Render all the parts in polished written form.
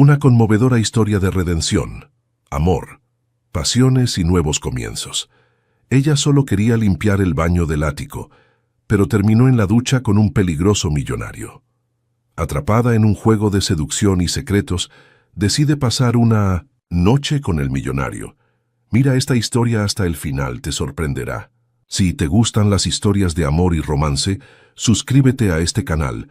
Una conmovedora historia de redención, amor, pasiones y nuevos comienzos. Ella solo quería limpiar el baño del ático, pero terminó en la ducha con un peligroso millonario. Atrapada en un juego de seducción y secretos, decide pasar una noche con el millonario. Mira esta historia hasta el final, te sorprenderá. Si te gustan las historias de amor y romance, suscríbete a este canal,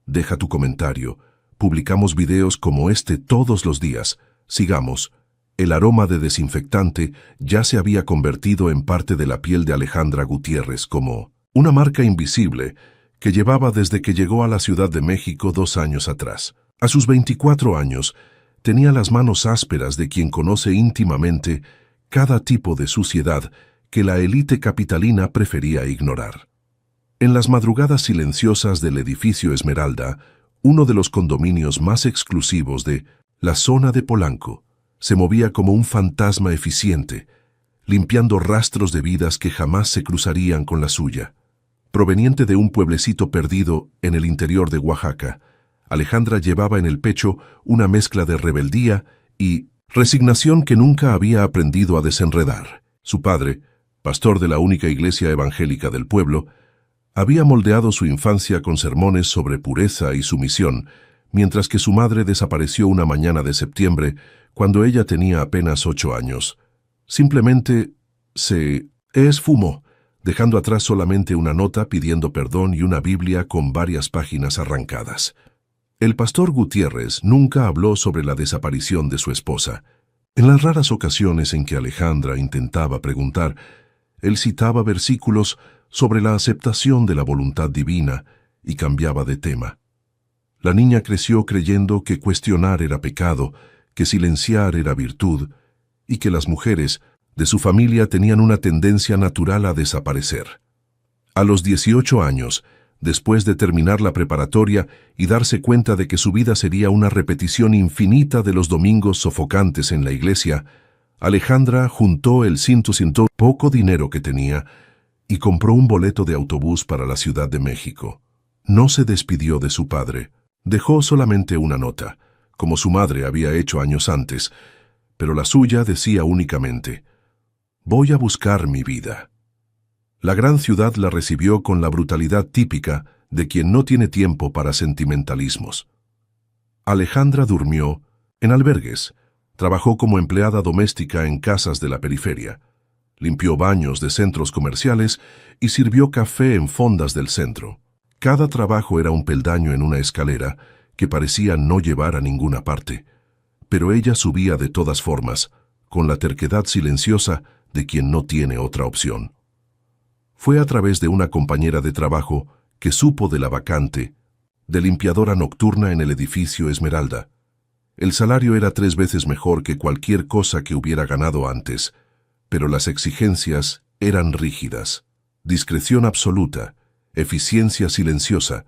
deja tu comentario. Publicamos videos como este todos los días. Sigamos. El aroma de desinfectante ya se había convertido en parte de la piel de Alejandra Gutiérrez, como una marca invisible que llevaba desde que llegó a la Ciudad de México 2 años atrás. A sus 24 años, tenía las manos ásperas de quien conoce íntimamente cada tipo de suciedad que la élite capitalina prefería ignorar. En las madrugadas silenciosas del edificio Esmeralda, uno de los condominios más exclusivos de la zona de Polanco, se movía como un fantasma eficiente, limpiando rastros de vidas que jamás se cruzarían con la suya. Proveniente de un pueblecito perdido en el interior de Oaxaca, Alejandra llevaba en el pecho una mezcla de rebeldía y resignación que nunca había aprendido a desenredar. Su padre, pastor de la única iglesia evangélica del pueblo, había moldeado su infancia con sermones sobre pureza y sumisión, mientras que su madre desapareció una mañana de septiembre cuando ella tenía apenas 8 años. Simplemente se esfumó, dejando atrás solamente una nota pidiendo perdón y una Biblia con varias páginas arrancadas. El pastor Gutiérrez nunca habló sobre la desaparición de su esposa. En las raras ocasiones en que Alejandra intentaba preguntar, él citaba versículos sobre la aceptación de la voluntad divina y cambiaba de tema. La niña creció creyendo que cuestionar era pecado, que silenciar era virtud, y que las mujeres de su familia tenían una tendencia natural a desaparecer. A los 18 años, después de terminar la preparatoria y darse cuenta de que su vida sería una repetición infinita de los domingos sofocantes en la iglesia, Alejandra juntó el poco dinero que tenía y compró un boleto de autobús para la Ciudad de México. No se despidió de su padre. Dejó solamente una nota, como su madre había hecho años antes, pero la suya decía únicamente: «Voy a buscar mi vida». La gran ciudad la recibió con la brutalidad típica de quien no tiene tiempo para sentimentalismos. Alejandra durmió en albergues, trabajó como empleada doméstica en casas de la periferia, limpió baños de centros comerciales y sirvió café en fondas del centro. Cada trabajo era un peldaño en una escalera que parecía no llevar a ninguna parte, pero ella subía de todas formas, con la terquedad silenciosa de quien no tiene otra opción. Fue a través de una compañera de trabajo que supo de la vacante de limpiadora nocturna en el edificio Esmeralda. El salario era 3 veces mejor que cualquier cosa que hubiera ganado antes, pero las exigencias eran rígidas: discreción absoluta, eficiencia silenciosa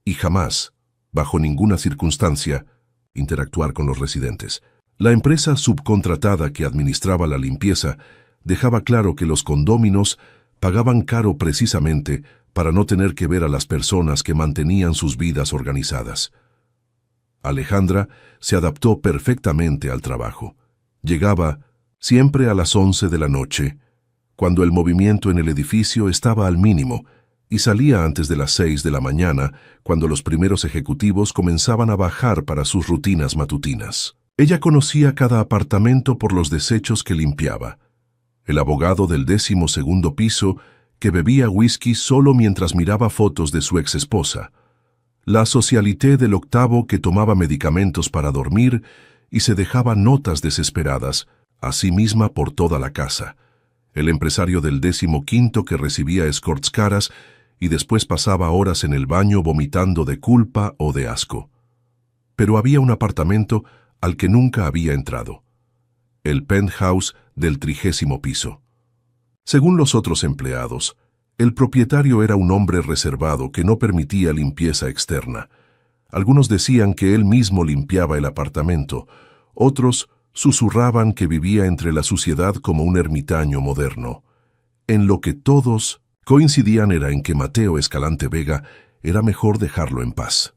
y jamás, bajo ninguna circunstancia, interactuar con los residentes. La empresa subcontratada que administraba la limpieza dejaba claro que los condóminos pagaban caro precisamente para no tener que ver a las personas que mantenían sus vidas organizadas. Alejandra se adaptó perfectamente al trabajo. Llegaba siempre a las 11 de la noche, cuando el movimiento en el edificio estaba al mínimo, y salía antes de las 6 de la mañana, cuando los primeros ejecutivos comenzaban a bajar para sus rutinas matutinas. Ella conocía cada apartamento por los desechos que limpiaba. El abogado del 12º piso que bebía whisky solo mientras miraba fotos de su exesposa. La socialité del 8º que tomaba medicamentos para dormir y se dejaba notas desesperadas, a sí misma por toda la casa. El empresario del 15º que recibía escorts caras y después pasaba horas en el baño vomitando de culpa o de asco. Pero había un apartamento al que nunca había entrado: el penthouse del 30º piso. Según los otros empleados, el propietario era un hombre reservado que no permitía limpieza externa. Algunos decían que él mismo limpiaba el apartamento, otros susurraban que vivía entre la suciedad como un ermitaño moderno. En lo que todos coincidían era en que Mateo Escalante Vega era mejor dejarlo en paz.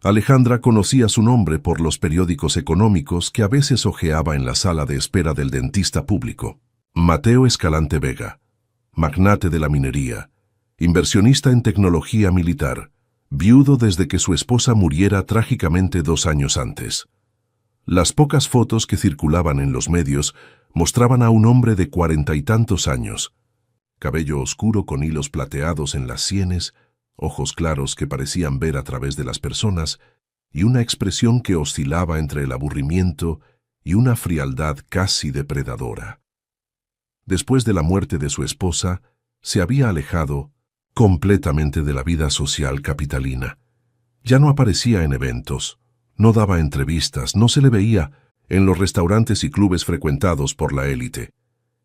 Alejandra conocía su nombre por los periódicos económicos que a veces hojeaba en la sala de espera del dentista público. Mateo Escalante Vega, magnate de la minería, inversionista en tecnología militar, viudo desde que su esposa muriera trágicamente 2 años antes. Las pocas fotos que circulaban en los medios mostraban a un hombre de 40 y tantos años, cabello oscuro con hilos plateados en las sienes, ojos claros que parecían ver a través de las personas y una expresión que oscilaba entre el aburrimiento y una frialdad casi depredadora. Después de la muerte de su esposa, se había alejado completamente de la vida social capitalina. Ya no aparecía en eventos, no daba entrevistas, no se le veía en los restaurantes y clubes frecuentados por la élite.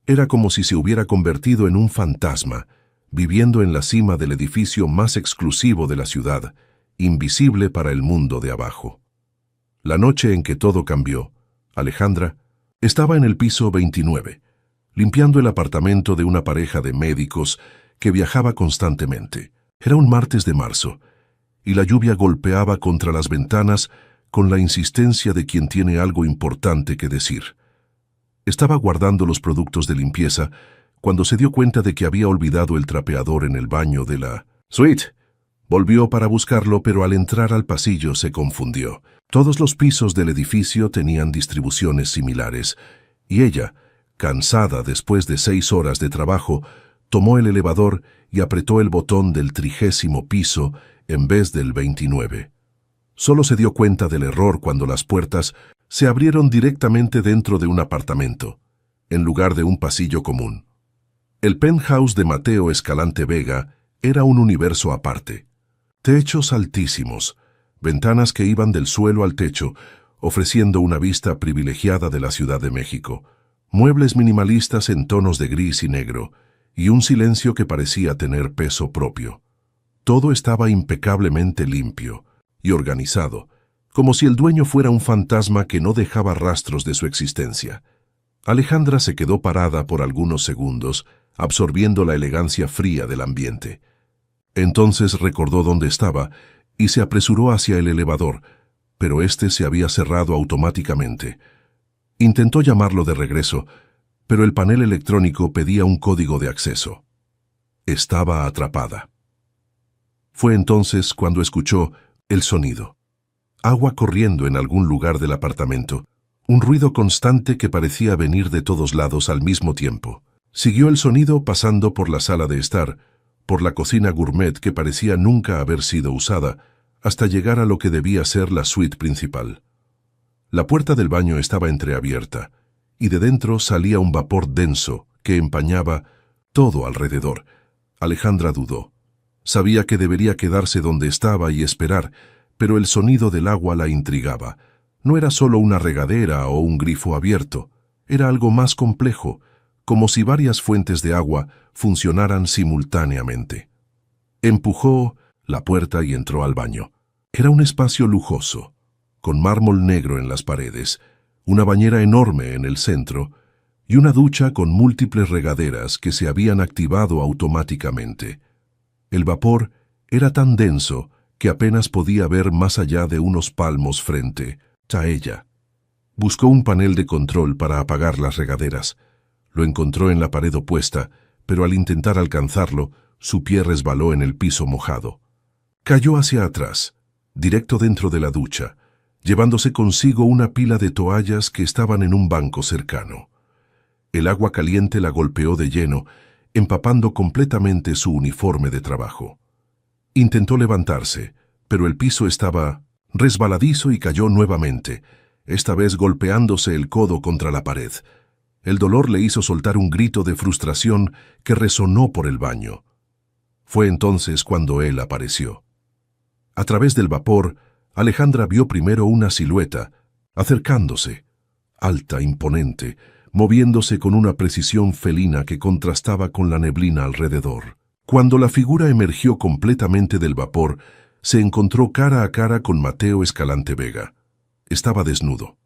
Era como si se hubiera convertido en un fantasma, viviendo en la cima del edificio más exclusivo de la ciudad, invisible para el mundo de abajo. La noche en que todo cambió, Alejandra estaba en el piso 29, limpiando el apartamento de una pareja de médicos que viajaba constantemente. Era un martes de marzo, y la lluvia golpeaba contra las ventanas con la insistencia de quien tiene algo importante que decir. Estaba guardando los productos de limpieza cuando se dio cuenta de que había olvidado el trapeador en el baño de la suite. Volvió para buscarlo, pero al entrar al pasillo se confundió. Todos los pisos del edificio tenían distribuciones similares, y ella, cansada después de 6 horas de trabajo, tomó el elevador y apretó el botón del 30º piso en vez del 29. Solo se dio cuenta del error cuando las puertas se abrieron directamente dentro de un apartamento, en lugar de un pasillo común. El penthouse de Mateo Escalante Vega era un universo aparte. Techos altísimos, ventanas que iban del suelo al techo, ofreciendo una vista privilegiada de la Ciudad de México, muebles minimalistas en tonos de gris y negro, y un silencio que parecía tener peso propio. Todo estaba impecablemente limpio y organizado, como si el dueño fuera un fantasma que no dejaba rastros de su existencia. Alejandra se quedó parada por algunos segundos, absorbiendo la elegancia fría del ambiente. Entonces recordó dónde estaba y se apresuró hacia el elevador, pero éste se había cerrado automáticamente. Intentó llamarlo de regreso, pero el panel electrónico pedía un código de acceso. Estaba atrapada. Fue entonces cuando escuchó el sonido. Agua corriendo en algún lugar del apartamento, un ruido constante que parecía venir de todos lados al mismo tiempo. Siguió el sonido pasando por la sala de estar, por la cocina gourmet que parecía nunca haber sido usada, hasta llegar a lo que debía ser la suite principal. La puerta del baño estaba entreabierta, y de dentro salía un vapor denso que empañaba todo alrededor. Alejandra dudó. Sabía que debería quedarse donde estaba y esperar, pero el sonido del agua la intrigaba. No era solo una regadera o un grifo abierto, era algo más complejo, como si varias fuentes de agua funcionaran simultáneamente. Empujó la puerta y entró al baño. Era un espacio lujoso, con mármol negro en las paredes, una bañera enorme en el centro y una ducha con múltiples regaderas que se habían activado automáticamente. El vapor era tan denso que apenas podía ver más allá de unos palmos frente a ella. Buscó un panel de control para apagar las regaderas. Lo encontró en la pared opuesta, pero al intentar alcanzarlo, su pie resbaló en el piso mojado. Cayó hacia atrás, directo dentro de la ducha, llevándose consigo una pila de toallas que estaban en un banco cercano. El agua caliente la golpeó de lleno, empapando completamente su uniforme de trabajo. Intentó levantarse, pero el piso estaba resbaladizo y cayó nuevamente, esta vez golpeándose el codo contra la pared. El dolor le hizo soltar un grito de frustración que resonó por el baño. Fue entonces cuando él apareció. A través del vapor, Alejandra vio primero una silueta, acercándose, alta, imponente, moviéndose con una precisión felina que contrastaba con la neblina alrededor. Cuando la figura emergió completamente del vapor, se encontró cara a cara con Mateo Escalante Vega. Estaba desnudo.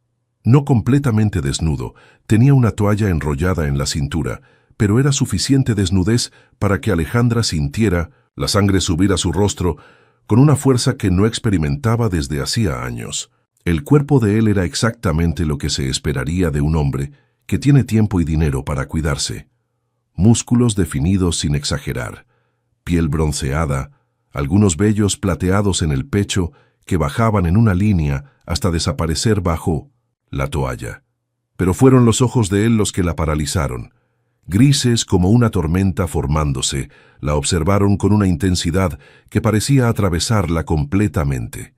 No completamente desnudo, tenía una toalla enrollada en la cintura, pero era suficiente desnudez para que Alejandra sintiera la sangre subir a su rostro con una fuerza que no experimentaba desde hacía años. El cuerpo de él era exactamente lo que se esperaría de un hombre que tiene tiempo y dinero para cuidarse. Músculos definidos sin exagerar, piel bronceada, algunos vellos plateados en el pecho que bajaban en una línea hasta desaparecer bajo la toalla. Pero fueron los ojos de él los que la paralizaron. Grises como una tormenta formándose, la observaron con una intensidad que parecía atravesarla completamente.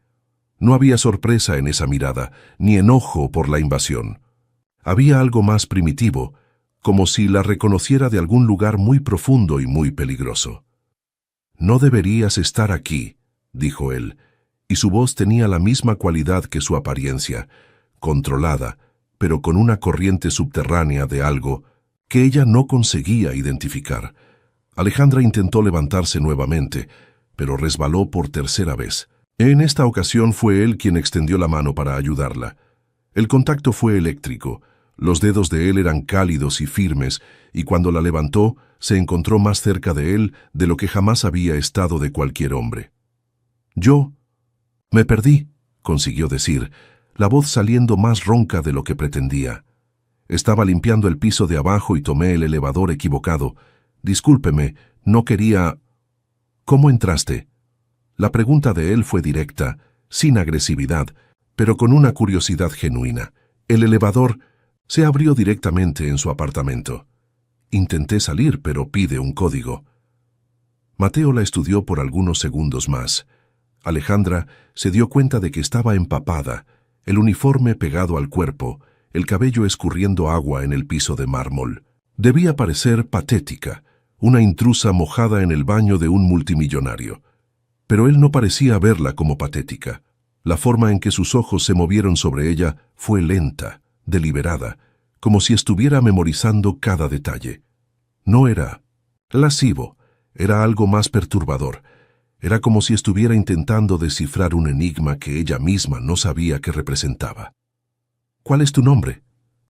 No había sorpresa en esa mirada, ni enojo por la invasión. Había algo más primitivo, como si la reconociera de algún lugar muy profundo y muy peligroso. «No deberías estar aquí», dijo él, y su voz tenía la misma cualidad que su apariencia, controlada, pero con una corriente subterránea de algo que ella no conseguía identificar. Alejandra intentó levantarse nuevamente, pero resbaló por tercera vez. En esta ocasión fue él quien extendió la mano para ayudarla. El contacto fue eléctrico. Los dedos de él eran cálidos y firmes, y cuando la levantó, se encontró más cerca de él de lo que jamás había estado de cualquier hombre. «Yo me perdí», consiguió decir, la voz saliendo más ronca de lo que pretendía. «Estaba limpiando el piso de abajo y tomé el elevador equivocado. Discúlpeme, no quería...» «¿Cómo entraste?» La pregunta de él fue directa, sin agresividad, pero con una curiosidad genuina. El elevador se abrió directamente en su apartamento. «Intenté salir, pero pide un código». Mateo la estudió por algunos segundos más. Alejandra se dio cuenta de que estaba empapada, el uniforme pegado al cuerpo, el cabello escurriendo agua en el piso de mármol. Debía parecer patética, una intrusa mojada en el baño de un multimillonario. Pero él no parecía verla como patética. La forma en que sus ojos se movieron sobre ella fue lenta, deliberada, como si estuviera memorizando cada detalle. No era lascivo, era algo más perturbador. Era como si estuviera intentando descifrar un enigma que ella misma no sabía qué representaba. «¿Cuál es tu nombre?»,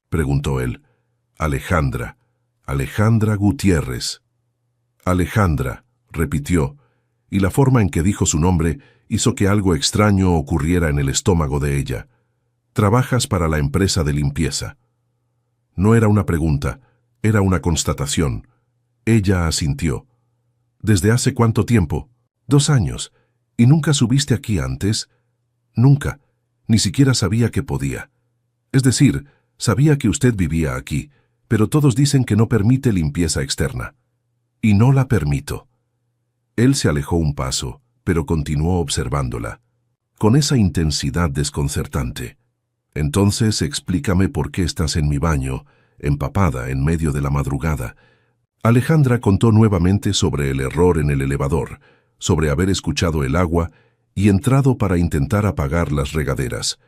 preguntó él. «Alejandra. Alejandra Gutiérrez». «Alejandra», repitió, y la forma en que dijo su nombre hizo que algo extraño ocurriera en el estómago de ella. «¿Trabajas para la empresa de limpieza?». No era una pregunta, era una constatación. Ella asintió. «¿Desde hace cuánto tiempo?». «2 años. ¿Y nunca subiste aquí antes?». «Nunca. Ni siquiera sabía que podía. Es decir, sabía que usted vivía aquí, pero todos dicen que no permite limpieza externa». «Y no la permito». Él se alejó un paso, pero continuó observándola, con esa intensidad desconcertante. «Entonces explícame por qué estás en mi baño, empapada en medio de la madrugada». Alejandra contó nuevamente sobre el error en el elevador, sobre haber escuchado el agua y entrado para intentar apagar las regaderas.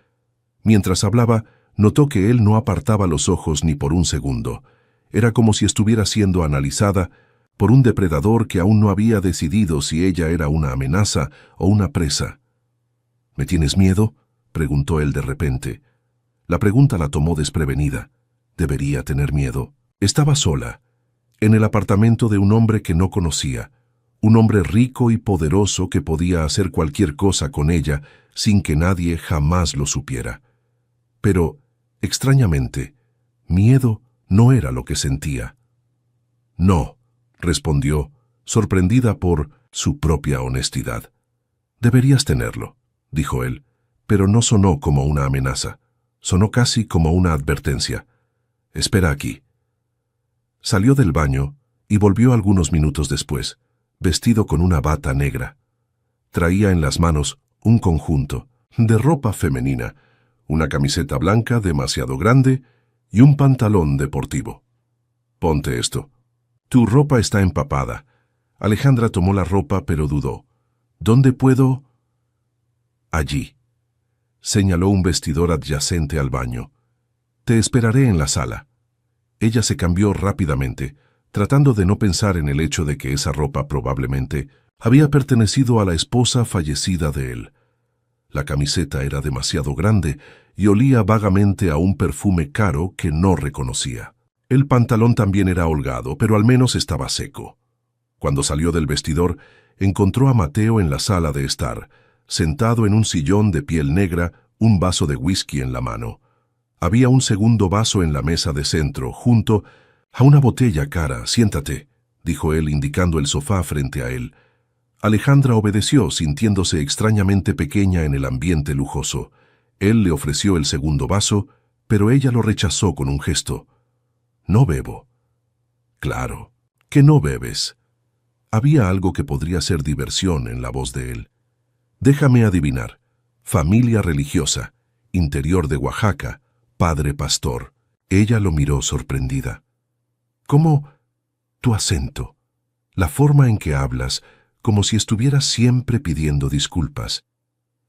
Mientras hablaba, notó que él no apartaba los ojos ni por un segundo. Era como si estuviera siendo analizada por un depredador que aún no había decidido si ella era una amenaza o una presa. «¿Me tienes miedo?», preguntó él de repente. La pregunta la tomó desprevenida. Debería tener miedo. Estaba sola, en el apartamento de un hombre que no conocía, un hombre rico y poderoso que podía hacer cualquier cosa con ella sin que nadie jamás lo supiera. Pero, extrañamente, miedo no era lo que sentía. «No», respondió, sorprendida por su propia honestidad. «Deberías tenerlo», dijo él, pero no sonó como una amenaza. Sonó casi como una advertencia. «Espera aquí». Salió del baño y volvió algunos minutos después, vestido con una bata negra. Traía en las manos un conjunto de ropa femenina, una camiseta blanca demasiado grande y un pantalón deportivo. «Ponte esto. Tu ropa está empapada». Alejandra tomó la ropa pero dudó. «¿Dónde puedo?» «Allí». Señaló un vestidor adyacente al baño. «Te esperaré en la sala». Ella se cambió rápidamente, tratando de no pensar en el hecho de que esa ropa probablemente había pertenecido a la esposa fallecida de él. La camiseta era demasiado grande y olía vagamente a un perfume caro que no reconocía. El pantalón también era holgado, pero al menos estaba seco. Cuando salió del vestidor, encontró a Mateo en la sala de estar, sentado en un sillón de piel negra, un vaso de whisky en la mano. Había un segundo vaso en la mesa de centro, junto a una botella cara. «Siéntate», dijo él, indicando el sofá frente a él. Alejandra obedeció, sintiéndose extrañamente pequeña en el ambiente lujoso. Él le ofreció el segundo vaso, pero ella lo rechazó con un gesto. «No bebo». «Claro, que no bebes». Había algo que podría ser diversión en la voz de él. «Déjame adivinar. Familia religiosa, interior de Oaxaca, padre pastor». Ella lo miró sorprendida. «¿Cómo? Tu acento, la forma en que hablas, como si estuvieras siempre pidiendo disculpas.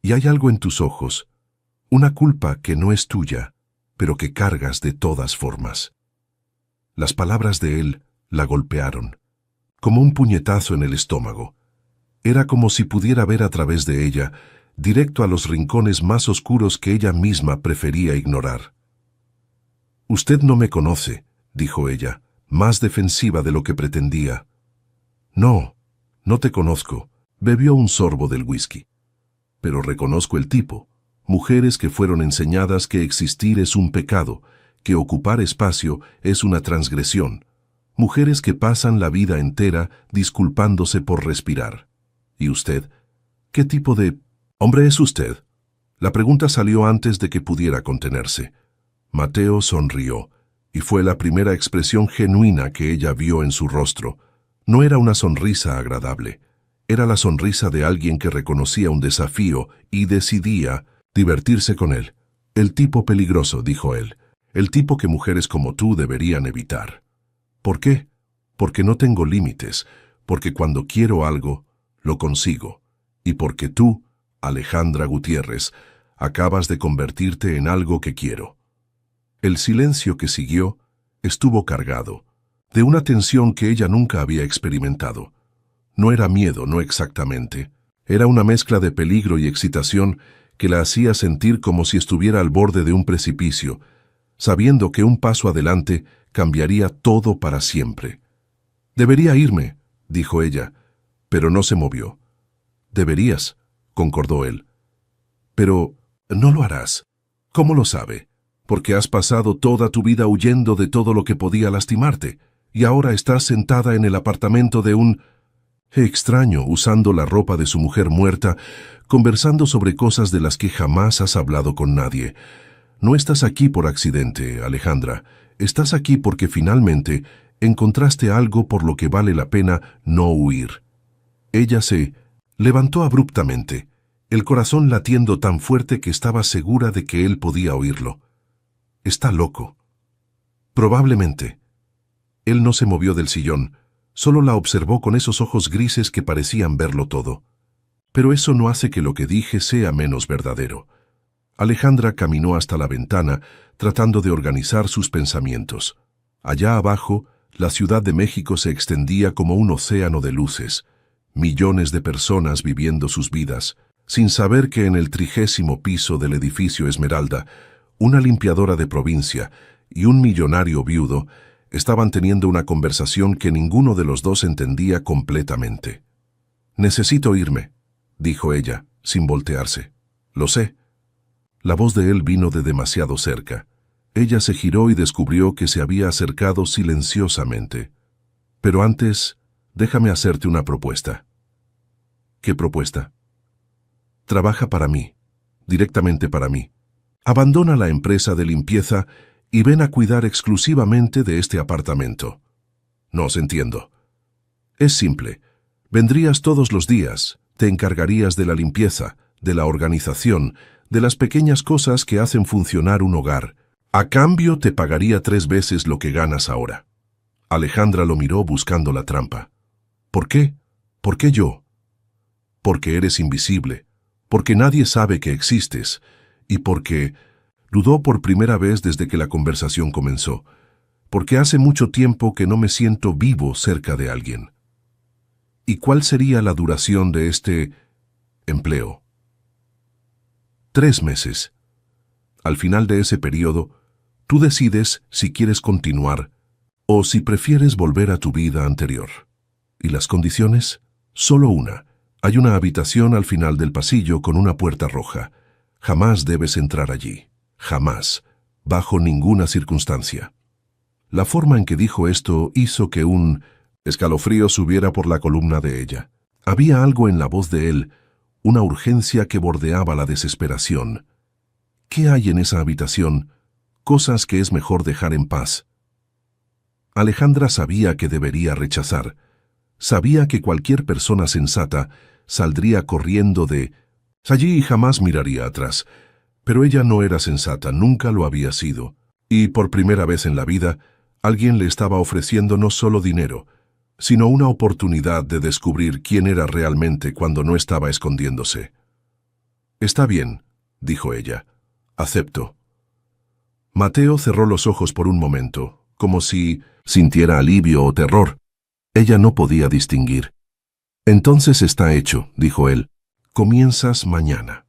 Y hay algo en tus ojos, una culpa que no es tuya, pero que cargas de todas formas». Las palabras de él la golpearon, como un puñetazo en el estómago. Era como si pudiera ver a través de ella, directo a los rincones más oscuros que ella misma prefería ignorar. «Usted no me conoce», dijo ella, más defensiva de lo que pretendía. «No, no te conozco», bebió un sorbo del whisky. «Pero reconozco el tipo. Mujeres que fueron enseñadas que existir es un pecado, que ocupar espacio es una transgresión. Mujeres que pasan la vida entera disculpándose por respirar. ¿Y usted? ¿Qué tipo de hombre es usted?». La pregunta salió antes de que pudiera contenerse. Mateo sonrió, y fue la primera expresión genuina que ella vio en su rostro. No era una sonrisa agradable. Era la sonrisa de alguien que reconocía un desafío y decidía divertirse con él. «El tipo peligroso», dijo él. «El tipo que mujeres como tú deberían evitar». «¿Por qué?». «Porque no tengo límites, porque cuando quiero algo, lo consigo. Y porque tú, Alejandra Gutiérrez, acabas de convertirte en algo que quiero». El silencio que siguió estuvo cargado, de una tensión que ella nunca había experimentado. No era miedo, no exactamente. Era una mezcla de peligro y excitación que la hacía sentir como si estuviera al borde de un precipicio, sabiendo que un paso adelante cambiaría todo para siempre. «Debería irme», dijo ella, pero no se movió. «Deberías», concordó él. «Pero no lo harás. ¿Cómo lo sabe? Porque has pasado toda tu vida huyendo de todo lo que podía lastimarte, y ahora estás sentada en el apartamento de un extraño, usando la ropa de su mujer muerta, conversando sobre cosas de las que jamás has hablado con nadie. No estás aquí por accidente, Alejandra. Estás aquí porque finalmente encontraste algo por lo que vale la pena no huir». Ella se levantó abruptamente, el corazón latiendo tan fuerte que estaba segura de que él podía oírlo. «Está loco». «Probablemente». Él no se movió del sillón, solo la observó con esos ojos grises que parecían verlo todo. «Pero eso no hace que lo que dije sea menos verdadero». Alejandra caminó hasta la ventana, tratando de organizar sus pensamientos. Allá abajo, la Ciudad de México se extendía como un océano de luces. Millones de personas viviendo sus vidas, sin saber que en el 30º piso del edificio Esmeralda, una limpiadora de provincia y un millonario viudo estaban teniendo una conversación que ninguno de los dos entendía completamente. «Necesito irme», dijo ella, sin voltearse. «Lo sé». La voz de él vino de demasiado cerca. Ella se giró y descubrió que se había acercado silenciosamente. «Pero antes, déjame hacerte una propuesta». «¿Qué propuesta?». «Trabaja para mí, directamente para mí. Abandona la empresa de limpieza y ven a cuidar exclusivamente de este apartamento». «No os entiendo». «Es simple. Vendrías todos los días, te encargarías de la limpieza, de la organización, de las pequeñas cosas que hacen funcionar un hogar. A cambio te pagaría 3 veces lo que ganas ahora». Alejandra lo miró buscando la trampa. «¿Por qué? ¿Por qué yo?». «Porque eres invisible, porque nadie sabe que existes, y porque…» Dudó por primera vez desde que la conversación comenzó. «Porque hace mucho tiempo que no me siento vivo cerca de alguien». «¿Y cuál sería la duración de este empleo?». 3 meses. Al final de ese periodo, tú decides si quieres continuar o si prefieres volver a tu vida anterior. ¿Y las condiciones?». Solo una. Hay una habitación al final del pasillo con una puerta roja. Jamás debes entrar allí. Jamás. Bajo ninguna circunstancia. La forma en que dijo esto hizo que un escalofrío subiera por la columna de ella. Había algo en la voz de él, una urgencia que bordeaba la desesperación. ¿Qué hay en esa habitación? Cosas que es mejor dejar en paz. Alejandra sabía que debería rechazar. Sabía que cualquier persona sensata saldría corriendo de allí y jamás miraría atrás. Pero ella no era sensata, nunca lo había sido. Y por primera vez en la vida, alguien le estaba ofreciendo no solo dinero, sino una oportunidad de descubrir quién era realmente cuando no estaba escondiéndose. «Está bien», dijo ella. «Acepto». Mateo cerró los ojos por un momento, como si sintiera alivio o terror. Ella no podía distinguir. «Entonces está hecho», dijo él. «Comienzas mañana».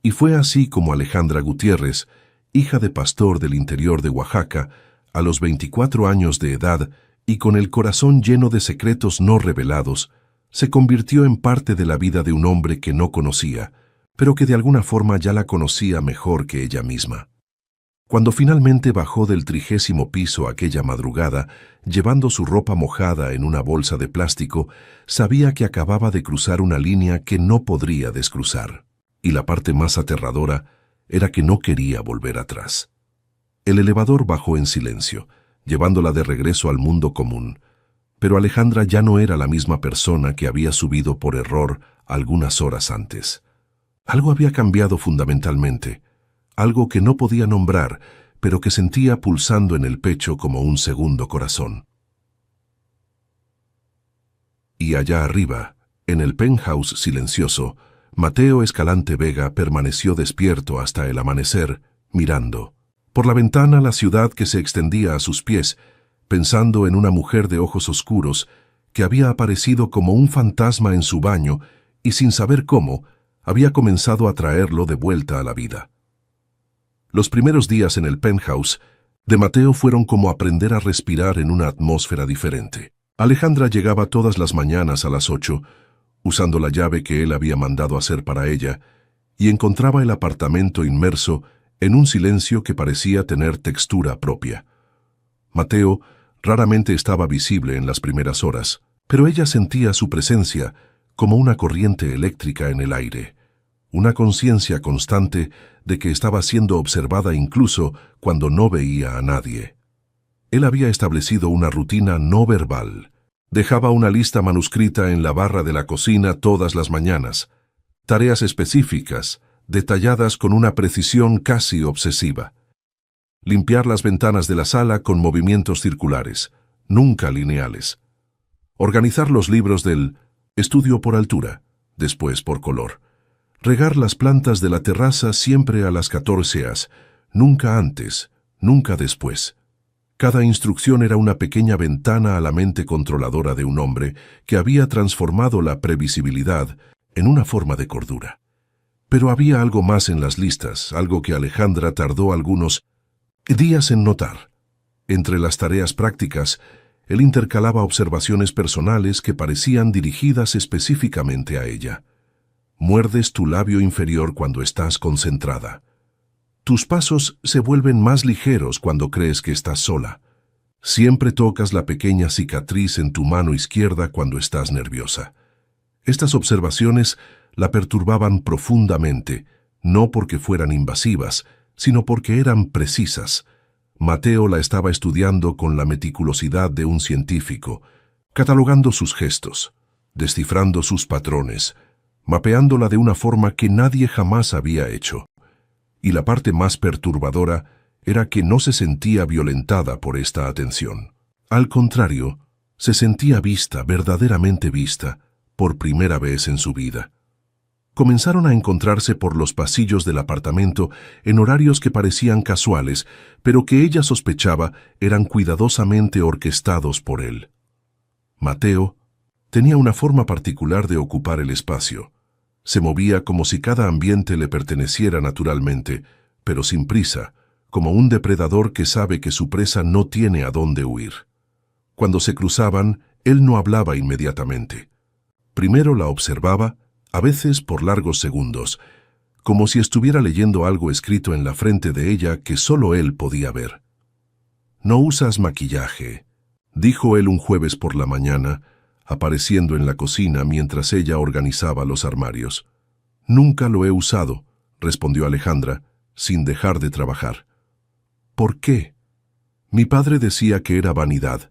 Y fue así como Alejandra Gutiérrez, hija de pastor del interior de Oaxaca, a los 24 años de edad y con el corazón lleno de secretos no revelados, se convirtió en parte de la vida de un hombre que no conocía, pero que de alguna forma ya la conocía mejor que ella misma. Cuando finalmente bajó del 30º piso aquella madrugada, llevando su ropa mojada en una bolsa de plástico, sabía que acababa de cruzar una línea que no podría descruzar. Y la parte más aterradora era que no quería volver atrás. El elevador bajó en silencio, llevándola de regreso al mundo común, pero Alejandra ya no era la misma persona que había subido por error algunas horas antes. Algo había cambiado fundamentalmente, algo que no podía nombrar, pero que sentía pulsando en el pecho como un segundo corazón. Y allá arriba, en el penthouse silencioso, Mateo Escalante Vega permaneció despierto hasta el amanecer, mirando por la ventana la ciudad que se extendía a sus pies, pensando en una mujer de ojos oscuros que había aparecido como un fantasma en su baño y sin saber cómo, había comenzado a traerlo de vuelta a la vida. Los primeros días en el penthouse de Mateo fueron como aprender a respirar en una atmósfera diferente. Alejandra llegaba todas las mañanas a las 8, usando la llave que él había mandado hacer para ella, y encontraba el apartamento inmerso en un silencio que parecía tener textura propia. Mateo raramente estaba visible en las primeras horas, pero ella sentía su presencia como una corriente eléctrica en el aire, una conciencia constante de que estaba siendo observada incluso cuando no veía a nadie. Él había establecido una rutina no verbal. Dejaba una lista manuscrita en la barra de la cocina todas las mañanas, tareas específicas, detalladas con una precisión casi obsesiva. Limpiar las ventanas de la sala con movimientos circulares, nunca lineales. Organizar los libros del estudio por altura, después por color. Regar las plantas de la terraza siempre a las 14 horas, nunca antes, nunca después. Cada instrucción era una pequeña ventana a la mente controladora de un hombre que había transformado la previsibilidad en una forma de cordura. Pero había algo más en las listas, algo que Alejandra tardó algunos días en notar. Entre las tareas prácticas, él intercalaba observaciones personales que parecían dirigidas específicamente a ella. Muerdes tu labio inferior cuando estás concentrada. Tus pasos se vuelven más ligeros cuando crees que estás sola. Siempre tocas la pequeña cicatriz en tu mano izquierda cuando estás nerviosa. Estas observaciones la perturbaban profundamente, no porque fueran invasivas, sino porque eran precisas. Mateo la estaba estudiando con la meticulosidad de un científico, catalogando sus gestos, descifrando sus patrones, mapeándola de una forma que nadie jamás había hecho. Y la parte más perturbadora era que no se sentía violentada por esta atención. Al contrario, se sentía vista, verdaderamente vista, por primera vez en su vida. Comenzaron a encontrarse por los pasillos del apartamento en horarios que parecían casuales, pero que ella sospechaba eran cuidadosamente orquestados por él. Mateo tenía una forma particular de ocupar el espacio. Se movía como si cada ambiente le perteneciera naturalmente, pero sin prisa, como un depredador que sabe que su presa no tiene a dónde huir. Cuando se cruzaban, él no hablaba inmediatamente. Primero la observaba, a veces por largos segundos, como si estuviera leyendo algo escrito en la frente de ella que solo él podía ver. «No usas maquillaje», dijo él un jueves por la mañana, apareciendo en la cocina mientras ella organizaba los armarios. «Nunca lo he usado», respondió Alejandra, sin dejar de trabajar. «¿Por qué?» «Mi padre decía que era vanidad,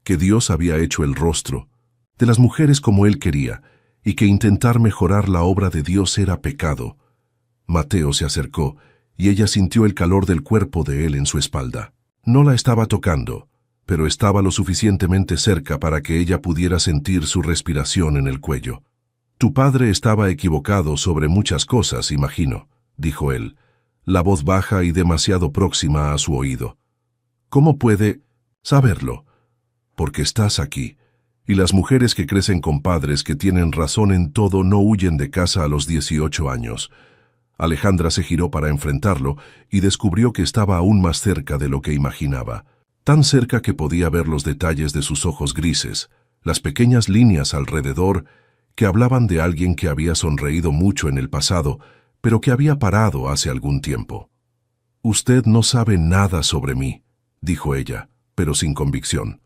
que Dios había hecho el rostro, de las mujeres como él quería, y que intentar mejorar la obra de Dios era pecado». Mateo se acercó, y ella sintió el calor del cuerpo de él en su espalda. No la estaba tocando, pero estaba lo suficientemente cerca para que ella pudiera sentir su respiración en el cuello. «Tu padre estaba equivocado sobre muchas cosas, imagino», dijo él, la voz baja y demasiado próxima a su oído. «¿Cómo puede saberlo? Porque estás aquí, y las mujeres que crecen con padres que tienen razón en todo no huyen de casa a los 18 años. Alejandra se giró para enfrentarlo y descubrió que estaba aún más cerca de lo que imaginaba, tan cerca que podía ver los detalles de sus ojos grises, las pequeñas líneas alrededor que hablaban de alguien que había sonreído mucho en el pasado, pero que había parado hace algún tiempo. «Usted no sabe nada sobre mí», dijo ella, pero sin convicción.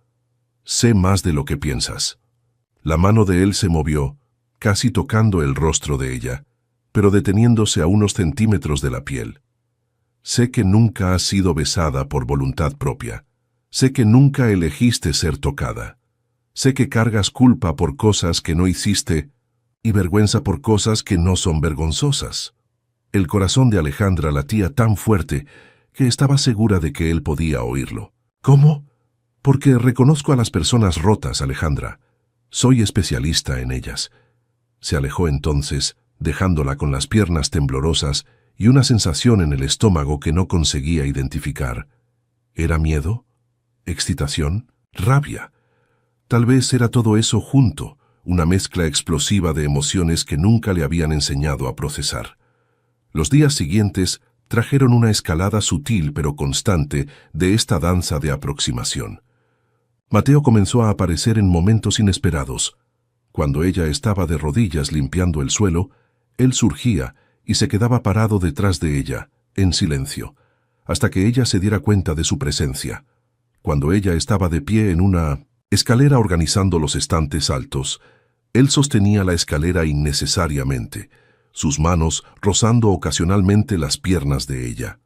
«Sé más de lo que piensas». La mano de él se movió, casi tocando el rostro de ella, pero deteniéndose a unos centímetros de la piel. «Sé que nunca has sido besada por voluntad propia. Sé que nunca elegiste ser tocada. Sé que cargas culpa por cosas que no hiciste y vergüenza por cosas que no son vergonzosas». El corazón de Alejandra latía tan fuerte que estaba segura de que él podía oírlo. «¿Cómo?» «Porque reconozco a las personas rotas, Alejandra. Soy especialista en ellas». Se alejó entonces, dejándola con las piernas temblorosas y una sensación en el estómago que no conseguía identificar. ¿Era miedo? ¿Excitación? ¿Rabia? Tal vez era todo eso junto, una mezcla explosiva de emociones que nunca le habían enseñado a procesar. Los días siguientes trajeron una escalada sutil pero constante de esta danza de aproximación. Mateo comenzó a aparecer en momentos inesperados. Cuando ella estaba de rodillas limpiando el suelo, él surgía y se quedaba parado detrás de ella, en silencio, hasta que ella se diera cuenta de su presencia. Cuando ella estaba de pie en una escalera organizando los estantes altos, él sostenía la escalera innecesariamente, sus manos rozando ocasionalmente las piernas de ella.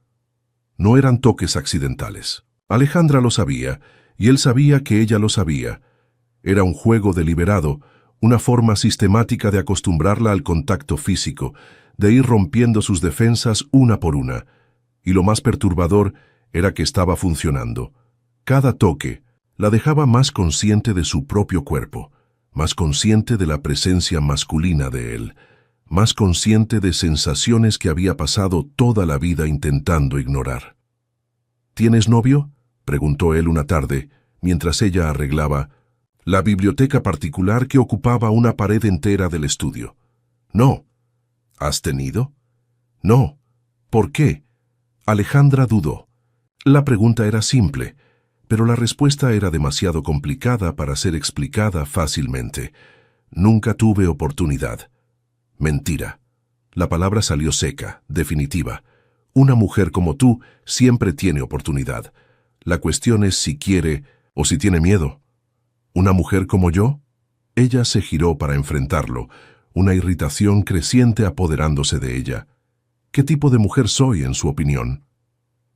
No eran toques accidentales. Alejandra lo sabía, y él sabía que ella lo sabía. Era un juego deliberado, una forma sistemática de acostumbrarla al contacto físico, de ir rompiendo sus defensas una por una. Y lo más perturbador era que estaba funcionando. Cada toque la dejaba más consciente de su propio cuerpo, más consciente de la presencia masculina de él, más consciente de sensaciones que había pasado toda la vida intentando ignorar. «¿Tienes novio?», preguntó él una tarde, mientras ella arreglaba la biblioteca particular que ocupaba una pared entera del estudio. «No». «¿Has tenido?». «No». «¿Por qué?». Alejandra dudó. La pregunta era simple, pero la respuesta era demasiado complicada para ser explicada fácilmente. «Nunca tuve oportunidad». «Mentira». La palabra salió seca, definitiva. «Una mujer como tú siempre tiene oportunidad. La cuestión es si quiere o si tiene miedo». «¿Una mujer como yo?». Ella se giró para enfrentarlo, una irritación creciente apoderándose de ella. «¿Qué tipo de mujer soy, en su opinión?».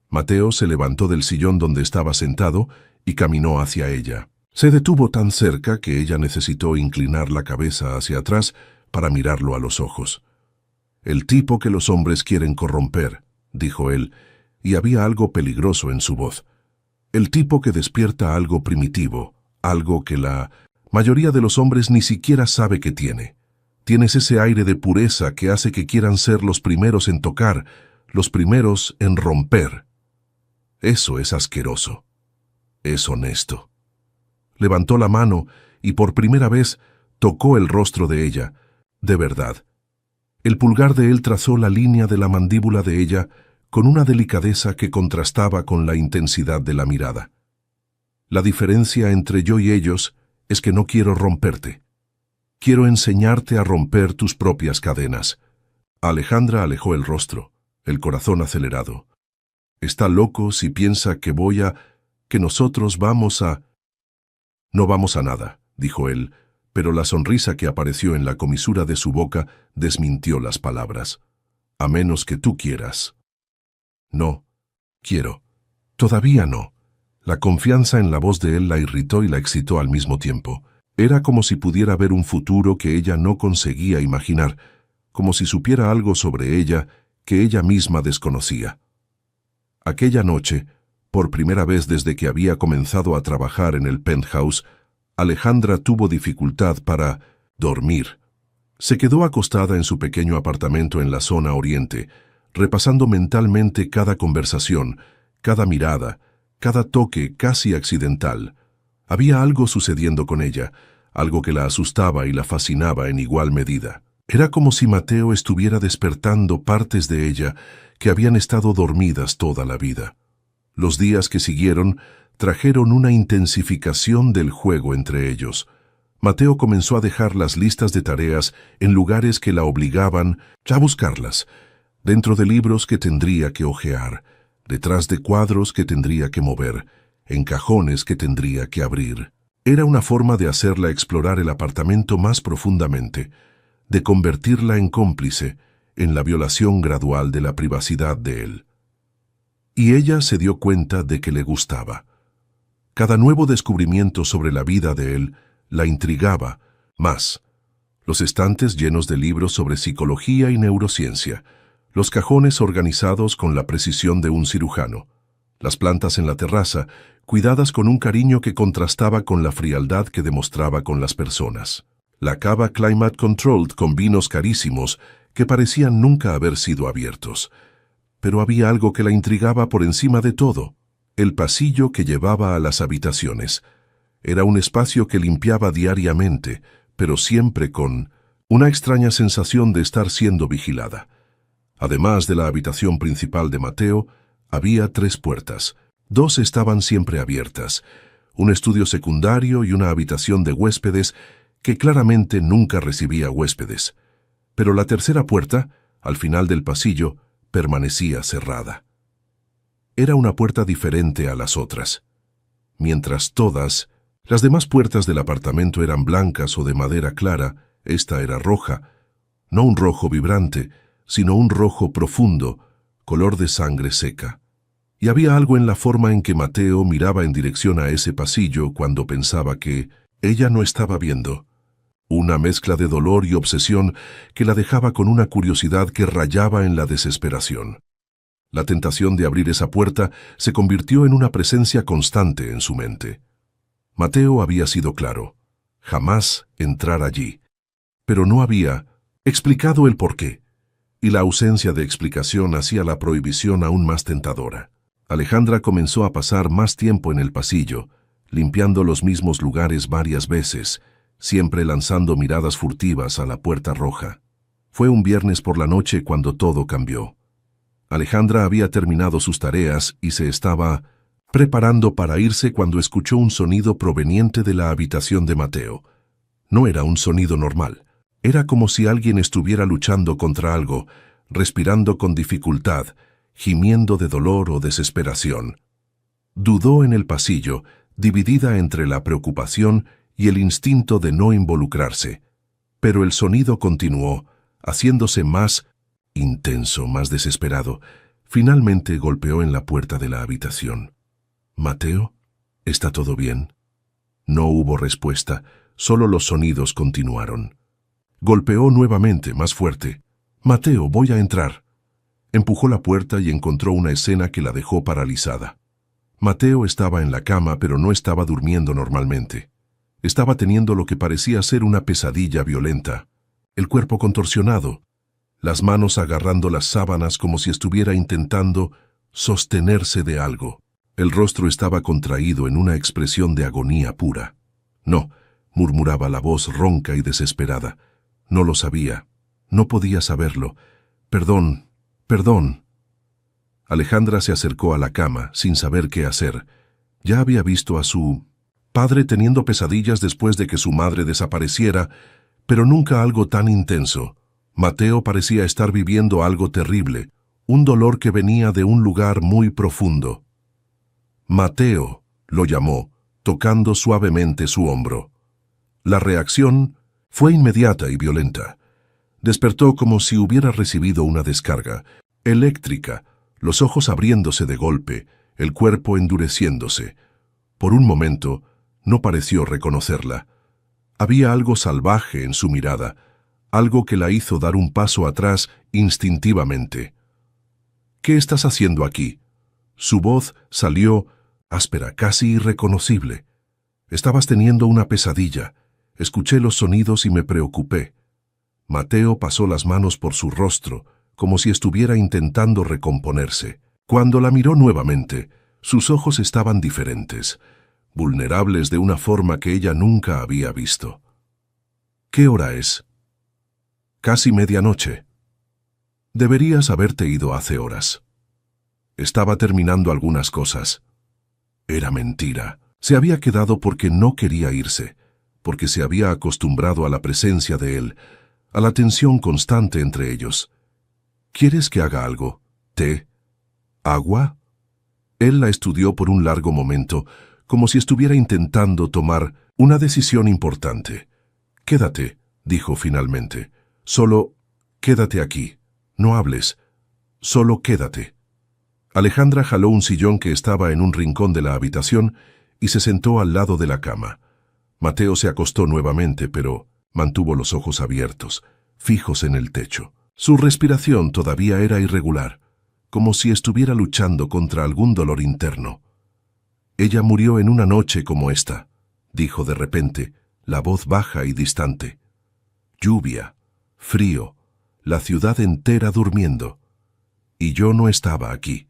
Mateo se levantó del sillón donde estaba sentado y caminó hacia ella. Se detuvo tan cerca que ella necesitó inclinar la cabeza hacia atrás para mirarlo a los ojos. «El tipo que los hombres quieren corromper», dijo él, y había algo peligroso en su voz. «El tipo que despierta algo primitivo, algo que la mayoría de los hombres ni siquiera sabe que tiene. Tienes ese aire de pureza que hace que quieran ser los primeros en tocar, los primeros en romper. Eso es asqueroso. Es honesto». Levantó la mano y por primera vez tocó el rostro de ella, de verdad. El pulgar de él trazó la línea de la mandíbula de ella con una delicadeza que contrastaba con la intensidad de la mirada. «La diferencia entre yo y ellos es que no quiero romperte». Quiero enseñarte a romper tus propias cadenas. Alejandra alejó el rostro, el corazón acelerado. Está loco si piensa que nosotros vamos a... No vamos a nada, dijo él, pero la sonrisa que apareció en la comisura de su boca desmintió las palabras. A menos que tú quieras. No, quiero. Todavía no. La confianza en la voz de él la irritó y la excitó al mismo tiempo. Era como si pudiera ver un futuro que ella no conseguía imaginar, como si supiera algo sobre ella que ella misma desconocía. Aquella noche, por primera vez desde que había comenzado a trabajar en el penthouse, Alejandra tuvo dificultad para dormir. Se quedó acostada en su pequeño apartamento en la zona oriente, repasando mentalmente cada conversación, cada mirada, cada toque casi accidental. Había algo sucediendo con ella, algo que la asustaba y la fascinaba en igual medida. Era como si Mateo estuviera despertando partes de ella que habían estado dormidas toda la vida. Los días que siguieron trajeron una intensificación del juego entre ellos. Mateo comenzó a dejar las listas de tareas en lugares que la obligaban a buscarlas, dentro de libros que tendría que hojear, detrás de cuadros que tendría que mover, en cajones que tendría que abrir. Era una forma de hacerla explorar el apartamento más profundamente, de convertirla en cómplice en la violación gradual de la privacidad de él. Y ella se dio cuenta de que le gustaba. Cada nuevo descubrimiento sobre la vida de él la intrigaba más. Los estantes llenos de libros sobre psicología y neurociencia, los cajones organizados con la precisión de un cirujano, las plantas en la terraza, cuidadas con un cariño que contrastaba con la frialdad que demostraba con las personas. La cava Climate Controlled con vinos carísimos que parecían nunca haber sido abiertos. Pero había algo que la intrigaba por encima de todo, el pasillo que llevaba a las habitaciones. Era un espacio que limpiaba diariamente, pero siempre con una extraña sensación de estar siendo vigilada. Además de la habitación principal de Mateo, había 3 puertas. 2 estaban siempre abiertas, un estudio secundario y una habitación de huéspedes que claramente nunca recibía huéspedes. Pero la tercera puerta, al final del pasillo, permanecía cerrada. Era una puerta diferente a las otras. Mientras todas, las demás puertas del apartamento eran blancas o de madera clara, esta era roja, no un rojo vibrante, sino un rojo profundo, color de sangre seca. Y había algo en la forma en que Mateo miraba en dirección a ese pasillo cuando pensaba que ella no estaba viendo. Una mezcla de dolor y obsesión que la dejaba con una curiosidad que rayaba en la desesperación. La tentación de abrir esa puerta se convirtió en una presencia constante en su mente. Mateo había sido claro, jamás entrar allí. Pero no había explicado el porqué, y la ausencia de explicación hacía la prohibición aún más tentadora. Alejandra comenzó a pasar más tiempo en el pasillo, limpiando los mismos lugares varias veces, siempre lanzando miradas furtivas a la puerta roja. Fue un viernes por la noche cuando todo cambió. Alejandra había terminado sus tareas y se estaba preparando para irse cuando escuchó un sonido proveniente de la habitación de Mateo. No era un sonido normal. Era como si alguien estuviera luchando contra algo, respirando con dificultad, gimiendo de dolor o desesperación. Dudó en el pasillo, dividida entre la preocupación y el instinto de no involucrarse. Pero el sonido continuó, haciéndose más intenso, más desesperado. Finalmente golpeó en la puerta de la habitación. «¿Mateo? ¿Está todo bien?» No hubo respuesta, solo los sonidos continuaron. Golpeó nuevamente, más fuerte. «Mateo, voy a entrar». Empujó la puerta y encontró una escena que la dejó paralizada. Mateo estaba en la cama, pero no estaba durmiendo normalmente. Estaba teniendo lo que parecía ser una pesadilla violenta. El cuerpo contorsionado, las manos agarrando las sábanas como si estuviera intentando sostenerse de algo. El rostro estaba contraído en una expresión de agonía pura. «No», murmuraba la voz ronca y desesperada. No lo sabía. No podía saberlo. «Perdón, perdón». Alejandra se acercó a la cama, sin saber qué hacer. Ya había visto a su padre teniendo pesadillas después de que su madre desapareciera, pero nunca algo tan intenso. Mateo parecía estar viviendo algo terrible, un dolor que venía de un lugar muy profundo. Mateo, lo llamó, tocando suavemente su hombro. La reacción fue inmediata y violenta. Despertó como si hubiera recibido una descarga eléctrica, los ojos abriéndose de golpe, el cuerpo endureciéndose. Por un momento, no pareció reconocerla. Había algo salvaje en su mirada, algo que la hizo dar un paso atrás instintivamente. «¿Qué estás haciendo aquí?» Su voz salió áspera, casi irreconocible. «Estabas teniendo una pesadilla. Escuché los sonidos y me preocupé». Mateo pasó las manos por su rostro, como si estuviera intentando recomponerse. Cuando la miró nuevamente, sus ojos estaban diferentes, vulnerables de una forma que ella nunca había visto. «¿Qué hora es?» «Casi medianoche». «Deberías haberte ido hace horas». «Estaba terminando algunas cosas». Era mentira. Se había quedado porque no quería irse, porque se había acostumbrado a la presencia de él, a la tensión constante entre ellos. «¿Quieres que haga algo? ¿Té? ¿Agua?» Él la estudió por un largo momento, como si estuviera intentando tomar una decisión importante. «Quédate», dijo finalmente. «Solo quédate aquí. No hables. Solo quédate». Alejandra jaló un sillón que estaba en un rincón de la habitación y se sentó al lado de la cama. Mateo se acostó nuevamente, pero mantuvo los ojos abiertos, fijos en el techo. Su respiración todavía era irregular, como si estuviera luchando contra algún dolor interno. «Ella murió en una noche como esta», dijo de repente, la voz baja y distante. «Lluvia, frío, la ciudad entera durmiendo. Y yo no estaba aquí».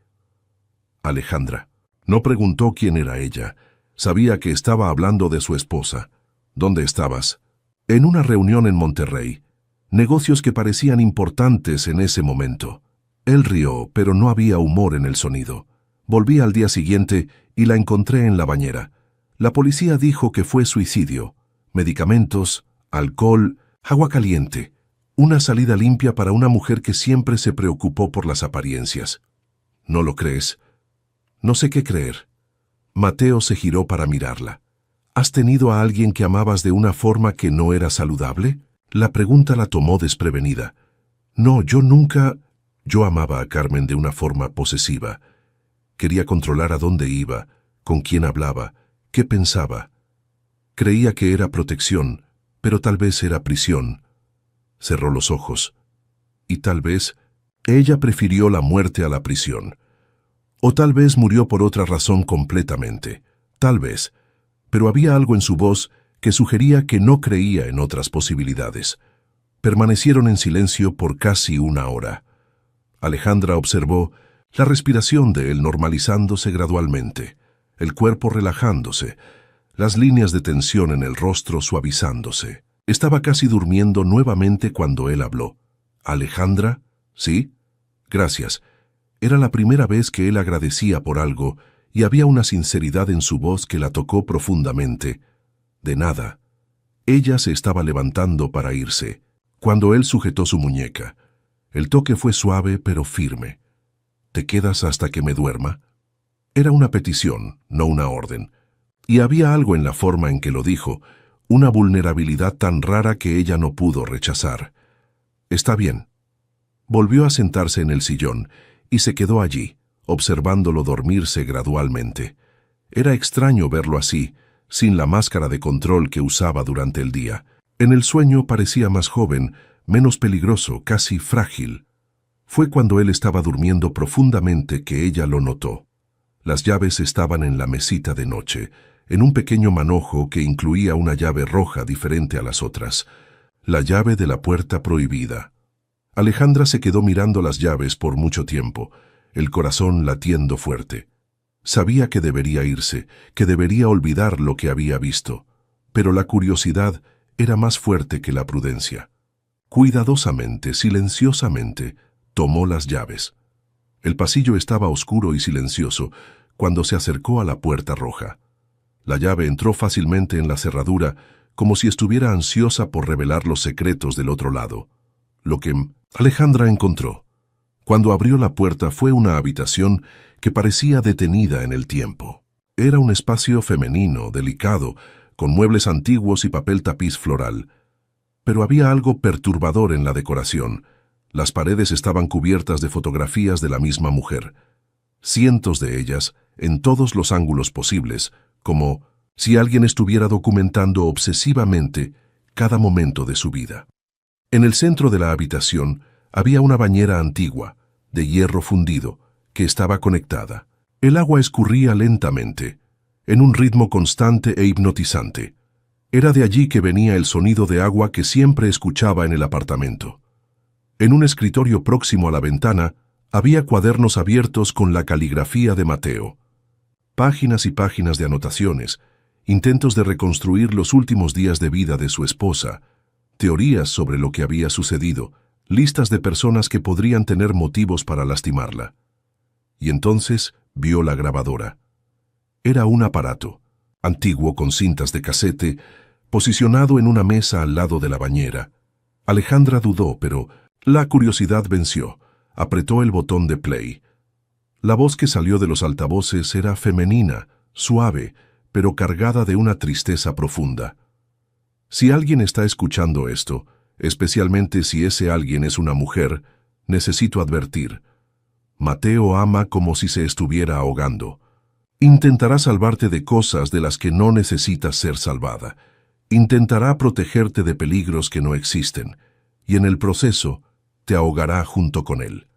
Alejandra no preguntó quién era ella. Sabía que estaba hablando de su esposa. «¿Dónde estabas?» «En una reunión en Monterrey. Negocios que parecían importantes en ese momento». Él rió, pero no había humor en el sonido. «Volví al día siguiente y la encontré en la bañera. La policía dijo que fue suicidio. Medicamentos, alcohol, agua caliente. Una salida limpia para una mujer que siempre se preocupó por las apariencias». «¿No lo crees?» «No sé qué creer». Mateo se giró para mirarla. «¿Has tenido a alguien que amabas de una forma que no era saludable?» La pregunta la tomó desprevenida. «No, yo nunca...» Yo amaba a Carmen de una forma posesiva. Quería controlar a dónde iba, con quién hablaba, qué pensaba. Creía que era protección, pero tal vez era prisión. Cerró los ojos. Y tal vez ella prefirió la muerte a la prisión. O tal vez murió por otra razón completamente. Tal vez. Pero había algo en su voz que sugería que no creía en otras posibilidades. Permanecieron en silencio por casi una hora. Alejandra observó la respiración de él normalizándose gradualmente, el cuerpo relajándose, las líneas de tensión en el rostro suavizándose. Estaba casi durmiendo nuevamente cuando él habló. «¿Alejandra? ¿Sí? Gracias». Era la primera vez que él agradecía por algo y había una sinceridad en su voz que la tocó profundamente. «De nada». Ella se estaba levantando para irse, cuando él sujetó su muñeca. El toque fue suave pero firme. «¿Te quedas hasta que me duerma?» Era una petición, no una orden. Y había algo en la forma en que lo dijo, una vulnerabilidad tan rara que ella no pudo rechazar. «Está bien». Volvió a sentarse en el sillón y se quedó allí, observándolo dormirse gradualmente. Era extraño verlo así, sin la máscara de control que usaba durante el día. En el sueño parecía más joven, menos peligroso, casi frágil. Fue cuando él estaba durmiendo profundamente que ella lo notó. Las llaves estaban en la mesita de noche, en un pequeño manojo que incluía una llave roja diferente a las otras, la llave de la puerta prohibida. Alejandra se quedó mirando las llaves por mucho tiempo, el corazón latiendo fuerte. Sabía que debería irse, que debería olvidar lo que había visto, pero la curiosidad era más fuerte que la prudencia. Cuidadosamente, silenciosamente, tomó las llaves. El pasillo estaba oscuro y silencioso cuando se acercó a la puerta roja. La llave entró fácilmente en la cerradura como si estuviera ansiosa por revelar los secretos del otro lado. Lo que Alejandra encontró cuando abrió la puerta fue una habitación que parecía detenida en el tiempo. Era un espacio femenino, delicado, con muebles antiguos y papel tapiz floral. Pero había algo perturbador en la decoración. Las paredes estaban cubiertas de fotografías de la misma mujer. Cientos de ellas, en todos los ángulos posibles, como si alguien estuviera documentando obsesivamente cada momento de su vida. En el centro de la habitación había una bañera antigua, de hierro fundido, que estaba conectada. El agua escurría lentamente, en un ritmo constante e hipnotizante. Era de allí que venía el sonido de agua que siempre escuchaba en el apartamento. En un escritorio próximo a la ventana había cuadernos abiertos con la caligrafía de Mateo. Páginas y páginas de anotaciones, intentos de reconstruir los últimos días de vida de su esposa, teorías sobre lo que había sucedido, listas de personas que podrían tener motivos para lastimarla. Y entonces vio la grabadora. Era un aparato, antiguo con cintas de casete, posicionado en una mesa al lado de la bañera. Alejandra dudó, pero la curiosidad venció. Apretó el botón de play. La voz que salió de los altavoces era femenina, suave, pero cargada de una tristeza profunda. Si alguien está escuchando esto, especialmente si ese alguien es una mujer, necesito advertir. Mateo ama como si se estuviera ahogando. Intentará salvarte de cosas de las que no necesitas ser salvada. Intentará protegerte de peligros que no existen, y en el proceso te ahogará junto con él.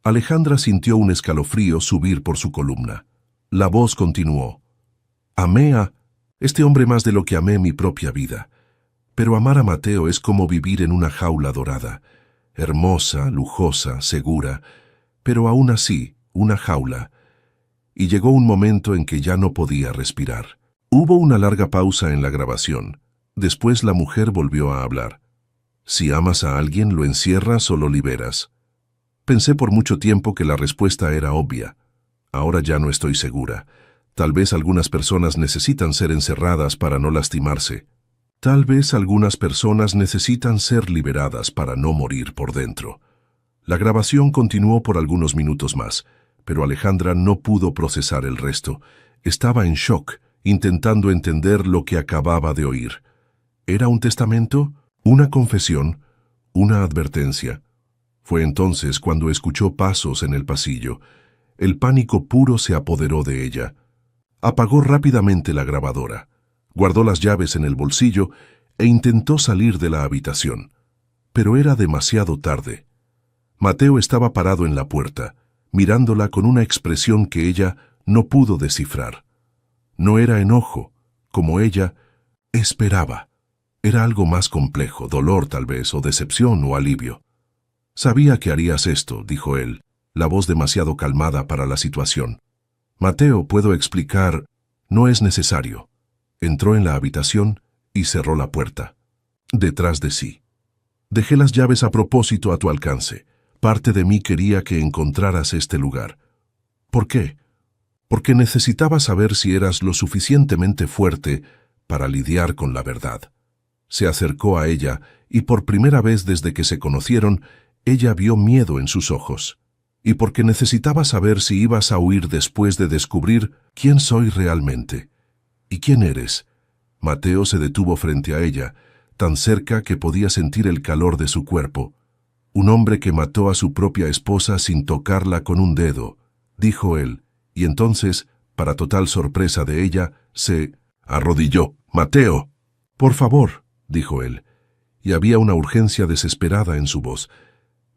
Alejandra sintió un escalofrío subir por su columna. La voz continuó. Amé a este hombre más de lo que amé mi propia vida. Pero amar a Mateo es como vivir en una jaula dorada, hermosa, lujosa, segura, pero aún así, una jaula. Y llegó un momento en que ya no podía respirar. Hubo una larga pausa en la grabación. Después la mujer volvió a hablar. Si amas a alguien, ¿lo encierras o lo liberas? Pensé por mucho tiempo que la respuesta era obvia. Ahora ya no estoy segura. Tal vez algunas personas necesitan ser encerradas para no lastimarse. Tal vez algunas personas necesitan ser liberadas para no morir por dentro. La grabación continuó por algunos minutos más, pero Alejandra no pudo procesar el resto. Estaba en shock, intentando entender lo que acababa de oír. ¿Era un testamento? ¿Una confesión? ¿Una advertencia? Fue entonces cuando escuchó pasos en el pasillo. El pánico puro se apoderó de ella. Apagó rápidamente la grabadora, guardó las llaves en el bolsillo e intentó salir de la habitación. Pero era demasiado tarde. Mateo estaba parado en la puerta, mirándola con una expresión que ella no pudo descifrar. No era enojo, como ella esperaba. Era algo más complejo, dolor tal vez, o decepción o alivio. Sabía que harías esto, dijo él, la voz demasiado calmada para la situación. Mateo, puedo explicar, no es necesario. Entró en la habitación y cerró la puerta. Detrás de sí. Dejé las llaves a propósito a tu alcance. Parte de mí quería que encontraras este lugar. ¿Por qué? Porque necesitaba saber si eras lo suficientemente fuerte para lidiar con la verdad. Se acercó a ella y por primera vez desde que se conocieron, ella vio miedo en sus ojos. Y porque necesitaba saber si ibas a huir después de descubrir quién soy realmente. ¿Y quién eres? Mateo se detuvo frente a ella, tan cerca que podía sentir el calor de su cuerpo. Un hombre que mató a su propia esposa sin tocarla con un dedo, dijo él, y entonces, para total sorpresa de ella, se arrodilló. Mateo. Por favor, dijo él, y había una urgencia desesperada en su voz.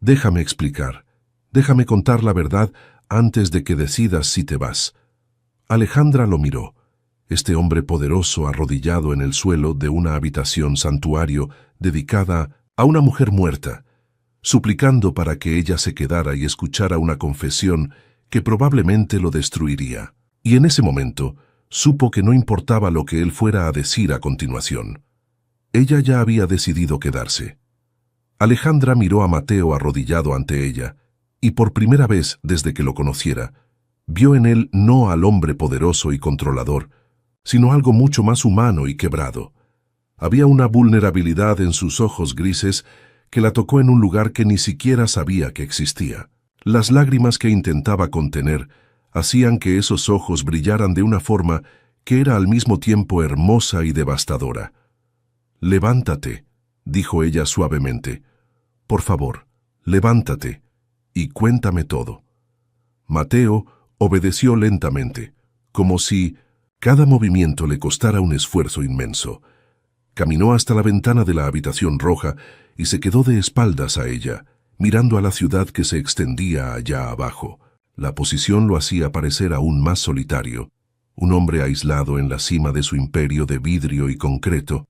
Déjame explicar. Déjame contar la verdad antes de que decidas si te vas. Alejandra lo miró. Este hombre poderoso arrodillado en el suelo de una habitación santuario dedicada a una mujer muerta, suplicando para que ella se quedara y escuchara una confesión que probablemente lo destruiría. Y en ese momento supo que no importaba lo que él fuera a decir a continuación. Ella ya había decidido quedarse. Alejandra miró a Mateo arrodillado ante ella, y por primera vez desde que lo conociera, vio en él no al hombre poderoso y controlador, sino algo mucho más humano y quebrado. Había una vulnerabilidad en sus ojos grises que la tocó en un lugar que ni siquiera sabía que existía. Las lágrimas que intentaba contener hacían que esos ojos brillaran de una forma que era al mismo tiempo hermosa y devastadora. «Levántate», dijo ella suavemente. «Por favor, levántate y cuéntame todo». Mateo obedeció lentamente, como si cada movimiento le costara un esfuerzo inmenso. Caminó hasta la ventana de la habitación roja y se quedó de espaldas a ella, mirando a la ciudad que se extendía allá abajo. La posición lo hacía parecer aún más solitario, un hombre aislado en la cima de su imperio de vidrio y concreto.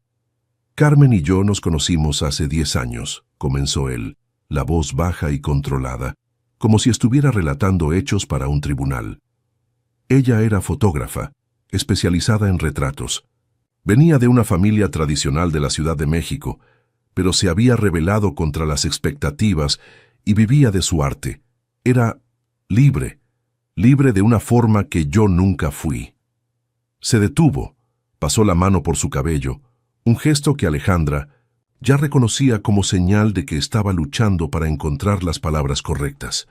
«Carmen y yo nos conocimos hace 10 años», comenzó él, la voz baja y controlada, como si estuviera relatando hechos para un tribunal. Ella era fotógrafa, especializada en retratos. Venía de una familia tradicional de la Ciudad de México, pero se había rebelado contra las expectativas y vivía de su arte. Era libre de una forma que yo nunca fui. Se detuvo, pasó la mano por su cabello, un gesto que Alejandra ya reconocía como señal de que estaba luchando para encontrar las palabras correctas.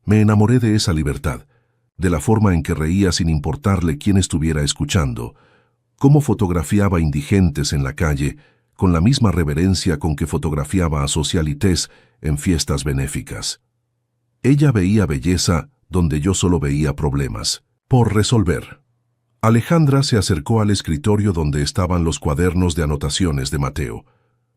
Me enamoré de esa libertad, de la forma en que reía sin importarle quién estuviera escuchando, cómo fotografiaba indigentes en la calle, con la misma reverencia con que fotografiaba a socialites en fiestas benéficas. Ella veía belleza donde yo solo veía problemas, por resolver. Alejandra se acercó al escritorio donde estaban los cuadernos de anotaciones de Mateo.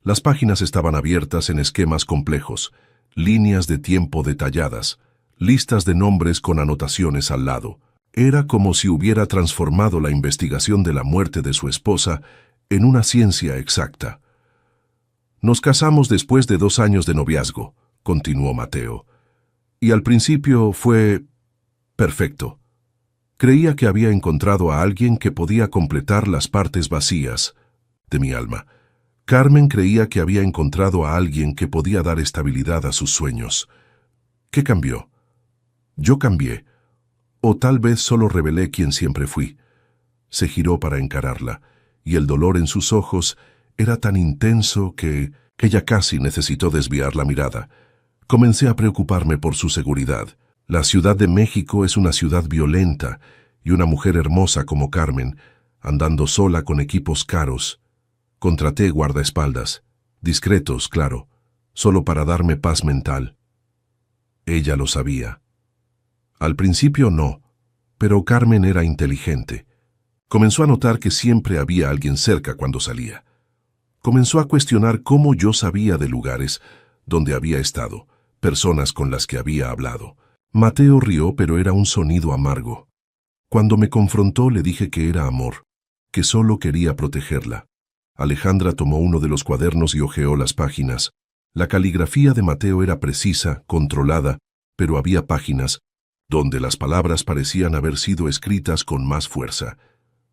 Las páginas estaban abiertas en esquemas complejos, líneas de tiempo detalladas, listas de nombres con anotaciones al lado. Era como si hubiera transformado la investigación de la muerte de su esposa en una ciencia exacta. «Nos casamos después de 2 años de noviazgo», continuó Mateo. «Y al principio fue perfecto. Creía que había encontrado a alguien que podía completar las partes vacías de mi alma. Carmen creía que había encontrado a alguien que podía dar estabilidad a sus sueños. ¿Qué cambió? Yo cambié, o tal vez solo revelé quién siempre fui». Se giró para encararla, y el dolor en sus ojos era tan intenso que ella casi necesitó desviar la mirada. Comencé a preocuparme por su seguridad. La Ciudad de México es una ciudad violenta, y una mujer hermosa como Carmen, andando sola con equipos caros. Contraté guardaespaldas, discretos, claro, solo para darme paz mental. Ella lo sabía. Al principio no, pero Carmen era inteligente. Comenzó a notar que siempre había alguien cerca cuando salía. Comenzó a cuestionar cómo yo sabía de lugares donde había estado, personas con las que había hablado. Mateo rió, pero era un sonido amargo. Cuando me confrontó le dije que era amor, que solo quería protegerla. Alejandra tomó uno de los cuadernos y hojeó las páginas. La caligrafía de Mateo era precisa, controlada, pero había páginas donde las palabras parecían haber sido escritas con más fuerza,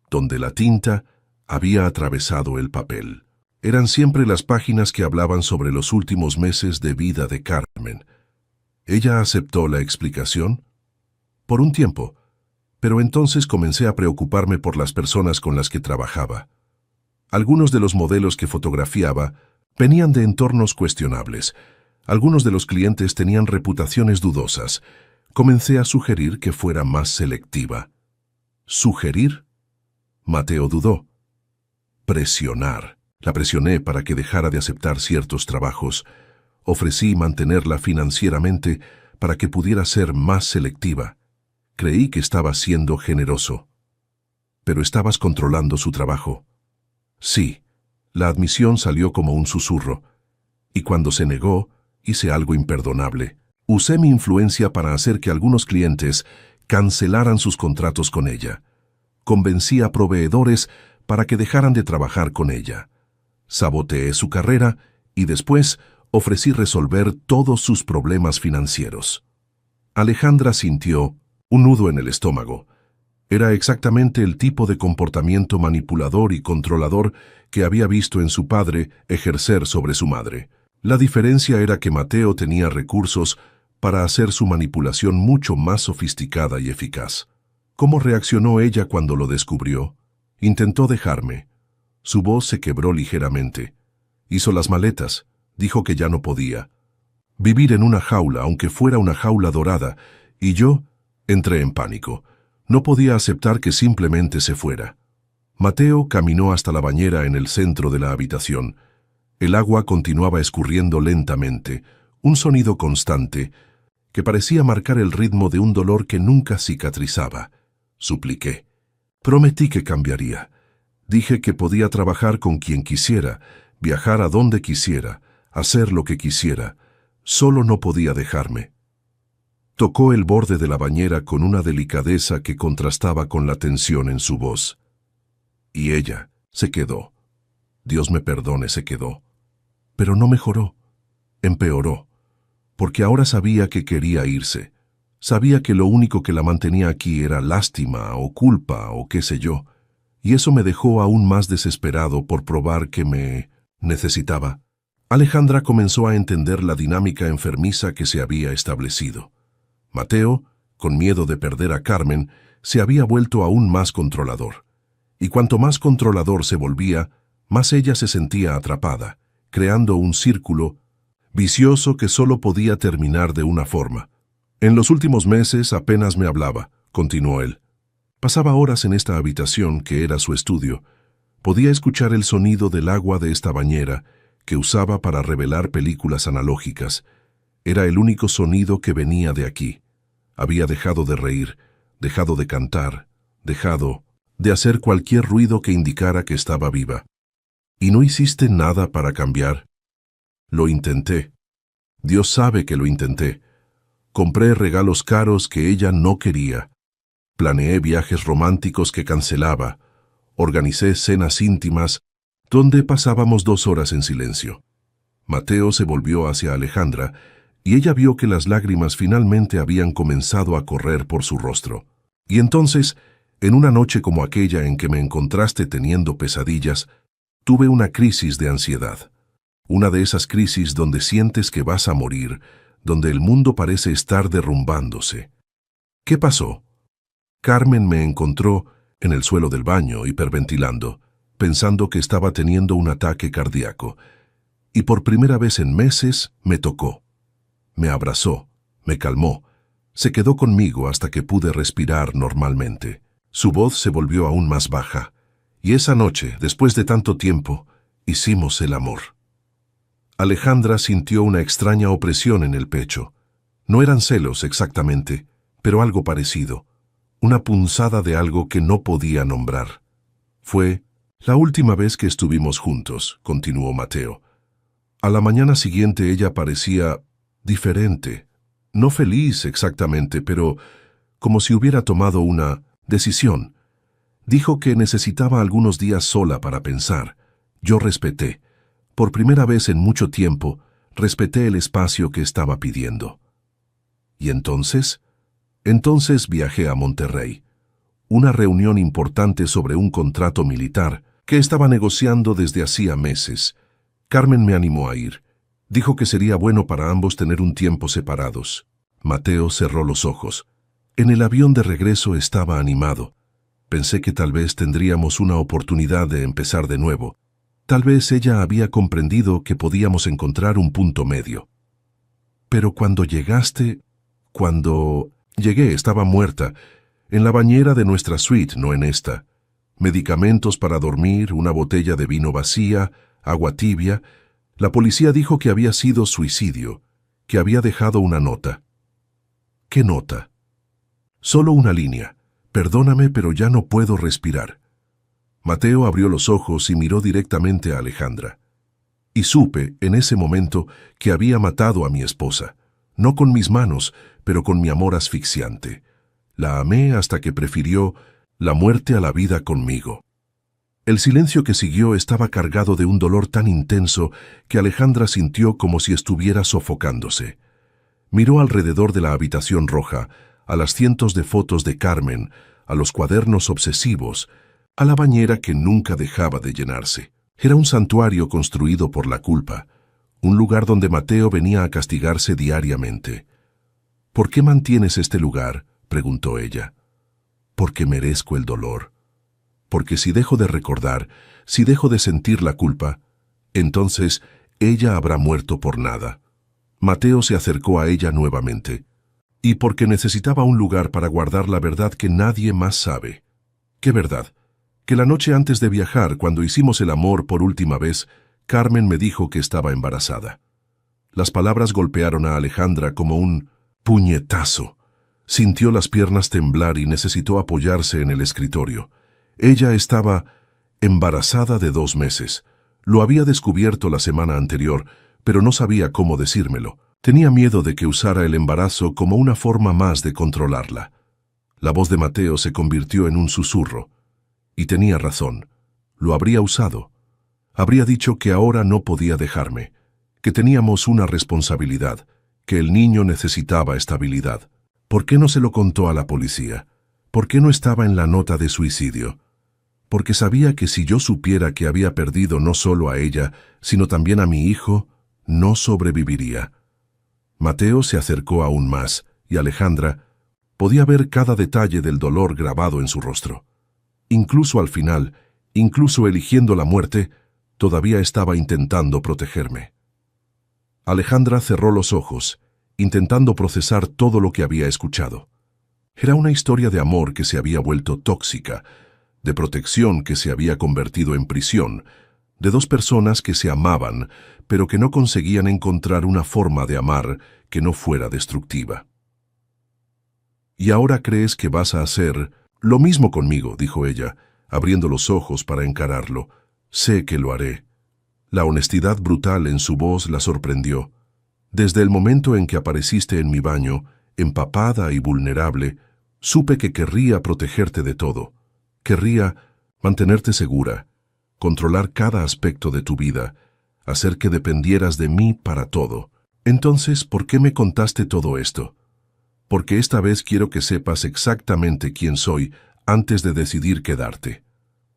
donde la tinta había atravesado el papel. Eran siempre las páginas que hablaban sobre los últimos meses de vida de Carmen. Ella aceptó la explicación por un tiempo, pero entonces comencé a preocuparme por las personas con las que trabajaba. Algunos de los modelos que fotografiaba venían de entornos cuestionables. Algunos de los clientes tenían reputaciones dudosas. Comencé a sugerir que fuera más selectiva. ¿Sugerir? Mateo dudó. Presionar. La presioné para que dejara de aceptar ciertos trabajos. Ofrecí mantenerla financieramente para que pudiera ser más selectiva. Creí que estaba siendo generoso. «Pero estabas controlando su trabajo». «Sí». La admisión salió como un susurro. Y cuando se negó, hice algo imperdonable. Usé mi influencia para hacer que algunos clientes cancelaran sus contratos con ella. Convencí a proveedores para que dejaran de trabajar con ella. Saboteé su carrera y después ofrecí resolver todos sus problemas financieros. Alejandra sintió un nudo en el estómago. Era exactamente el tipo de comportamiento manipulador y controlador que había visto en su padre ejercer sobre su madre. La diferencia era que Mateo tenía recursos para hacer su manipulación mucho más sofisticada y eficaz. ¿Cómo reaccionó ella cuando lo descubrió? Intentó dejarme. Su voz se quebró ligeramente. Hizo las maletas. Dijo que ya no podía. Vivir en una jaula, aunque fuera una jaula dorada, y yo entré en pánico. No podía aceptar que simplemente se fuera. Mateo caminó hasta la bañera en el centro de la habitación. El agua continuaba escurriendo lentamente, un sonido constante, que parecía marcar el ritmo de un dolor que nunca cicatrizaba. Supliqué. Prometí que cambiaría. Dije que podía trabajar con quien quisiera, viajar a donde quisiera, hacer lo que quisiera. Solo no podía dejarme. Tocó el borde de la bañera con una delicadeza que contrastaba con la tensión en su voz. Y ella se quedó. Dios me perdone, se quedó. Pero no mejoró. Empeoró. Porque ahora sabía que quería irse. Sabía que lo único que la mantenía aquí era lástima o culpa o qué sé yo. Y eso me dejó aún más desesperado por probar que me necesitaba. Alejandra comenzó a entender la dinámica enfermiza que se había establecido. Mateo, con miedo de perder a Carmen, se había vuelto aún más controlador. Y cuanto más controlador se volvía, más ella se sentía atrapada, creando un círculo vicioso que solo podía terminar de una forma. En los últimos meses apenas me hablaba, continuó él. Pasaba horas en esta habitación que era su estudio. Podía escuchar el sonido del agua de esta bañera, que usaba para revelar películas analógicas. Era el único sonido que venía de aquí. Había dejado de reír, dejado de cantar, dejado de hacer cualquier ruido que indicara que estaba viva. ¿Y no hiciste nada para cambiar? Lo intenté. Dios sabe que lo intenté. Compré regalos caros que ella no quería. Planeé viajes románticos que cancelaba. Organicé cenas íntimas donde pasábamos 2 horas en silencio. Mateo se volvió hacia Alejandra y ella vio que las lágrimas finalmente habían comenzado a correr por su rostro. Y entonces, en una noche como aquella en que me encontraste teniendo pesadillas, tuve una crisis de ansiedad. Una de esas crisis donde sientes que vas a morir, donde el mundo parece estar derrumbándose. ¿Qué pasó? Carmen me encontró en el suelo del baño, hiperventilando, pensando que estaba teniendo un ataque cardíaco. Y por primera vez en meses me tocó. Me abrazó, me calmó, se quedó conmigo hasta que pude respirar normalmente. Su voz se volvió aún más baja. Y esa noche, después de tanto tiempo, hicimos el amor. Alejandra sintió una extraña opresión en el pecho. No eran celos exactamente, pero algo parecido. Una punzada de algo que no podía nombrar. Fue la última vez que estuvimos juntos, continuó Mateo. A la mañana siguiente ella parecía diferente. No feliz exactamente, pero como si hubiera tomado una decisión. Dijo que necesitaba algunos días sola para pensar. Yo respeté. Por primera vez en mucho tiempo, respeté el espacio que estaba pidiendo. ¿Y entonces? Entonces viajé a Monterrey. Una reunión importante sobre un contrato militar que estaba negociando desde hacía meses. Carmen me animó a ir. Dijo que sería bueno para ambos tener un tiempo separados. Mateo cerró los ojos. En el avión de regreso estaba animado. Pensé que tal vez tendríamos una oportunidad de empezar de nuevo. Tal vez ella había comprendido que podíamos encontrar un punto medio. Pero cuando llegué estaba muerta, en la bañera de nuestra suite, no en esta. Medicamentos para dormir, una botella de vino vacía, agua tibia. La policía dijo que había sido suicidio, que había dejado una nota. ¿Qué nota? Solo una línea. Perdóname, pero ya no puedo respirar. Mateo abrió los ojos y miró directamente a Alejandra. Y supe, en ese momento, que había matado a mi esposa. No con mis manos, pero con mi amor asfixiante. La amé hasta que prefirió la muerte a la vida conmigo. El silencio que siguió estaba cargado de un dolor tan intenso que Alejandra sintió como si estuviera sofocándose. Miró alrededor de la habitación roja, a las cientos de fotos de Carmen, a los cuadernos obsesivos, a la bañera que nunca dejaba de llenarse. Era un santuario construido por la culpa, un lugar donde Mateo venía a castigarse diariamente. ¿Por qué mantienes este lugar?, preguntó ella. Porque merezco el dolor. porque si dejo de recordar, si dejo de sentir la culpa, entonces ella habrá muerto por nada. Mateo se acercó a ella nuevamente, y porque necesitaba un lugar para guardar la verdad que nadie más sabe. ¿Qué verdad? Que la noche antes de viajar, cuando hicimos el amor por última vez, Carmen me dijo que estaba embarazada. Las palabras golpearon a Alejandra como un puñetazo. Sintió las piernas temblar y necesitó apoyarse en el escritorio. Ella estaba embarazada de 2 meses. Lo había descubierto la semana anterior, pero no sabía cómo decírmelo. Tenía miedo de que usara el embarazo como una forma más de controlarla. La voz de Mateo se convirtió en un susurro. Y tenía razón. Lo habría usado. Habría dicho que ahora no podía dejarme, que teníamos una responsabilidad, que el niño necesitaba estabilidad. ¿Por qué no se lo contó a la policía? ¿Por qué no estaba en la nota de suicidio? Porque sabía que si yo supiera que había perdido no solo a ella, sino también a mi hijo, no sobreviviría. Mateo se acercó aún más, y Alejandra podía ver cada detalle del dolor grabado en su rostro. Incluso al final, incluso eligiendo la muerte, todavía estaba intentando protegerme. Alejandra cerró los ojos, intentando procesar todo lo que había escuchado. Era una historia de amor que se había vuelto tóxica, de protección que se había convertido en prisión, de 2 personas que se amaban, pero que no conseguían encontrar una forma de amar que no fuera destructiva. «¿Y ahora crees que vas a hacer lo mismo conmigo?», dijo ella, abriendo los ojos para encararlo. «Sé que lo haré». La honestidad brutal en su voz la sorprendió. «Desde el momento en que apareciste en mi baño, empapada y vulnerable, supe que querría protegerte de todo. Querría mantenerte segura, controlar cada aspecto de tu vida, hacer que dependieras de mí para todo. Entonces, ¿por qué me contaste todo esto? Porque esta vez quiero que sepas exactamente quién soy antes de decidir quedarte».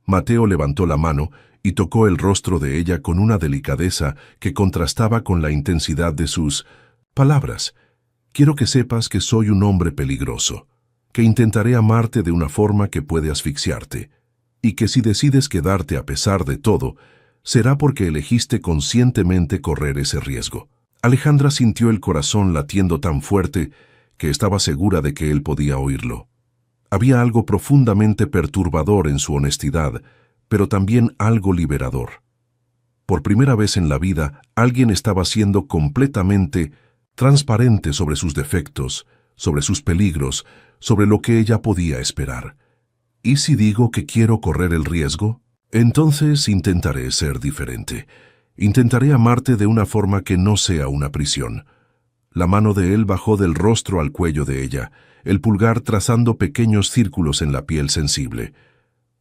Mateo levantó la mano y tocó el rostro de ella con una delicadeza que contrastaba con la intensidad de sus palabras. «Quiero que sepas que soy un hombre peligroso, que intentaré amarte de una forma que puede asfixiarte, y que si decides quedarte a pesar de todo, será porque elegiste conscientemente correr ese riesgo». Alejandra sintió el corazón latiendo tan fuerte que estaba segura de que él podía oírlo. Había algo profundamente perturbador en su honestidad, pero también algo liberador. Por primera vez en la vida, alguien estaba siendo completamente transparente sobre sus defectos, sobre sus peligros, sobre lo que ella podía esperar. ¿Y si digo que quiero correr el riesgo? Entonces intentaré ser diferente. Intentaré amarte de una forma que no sea una prisión. La mano de él bajó del rostro al cuello de ella, el pulgar trazando pequeños círculos en la piel sensible.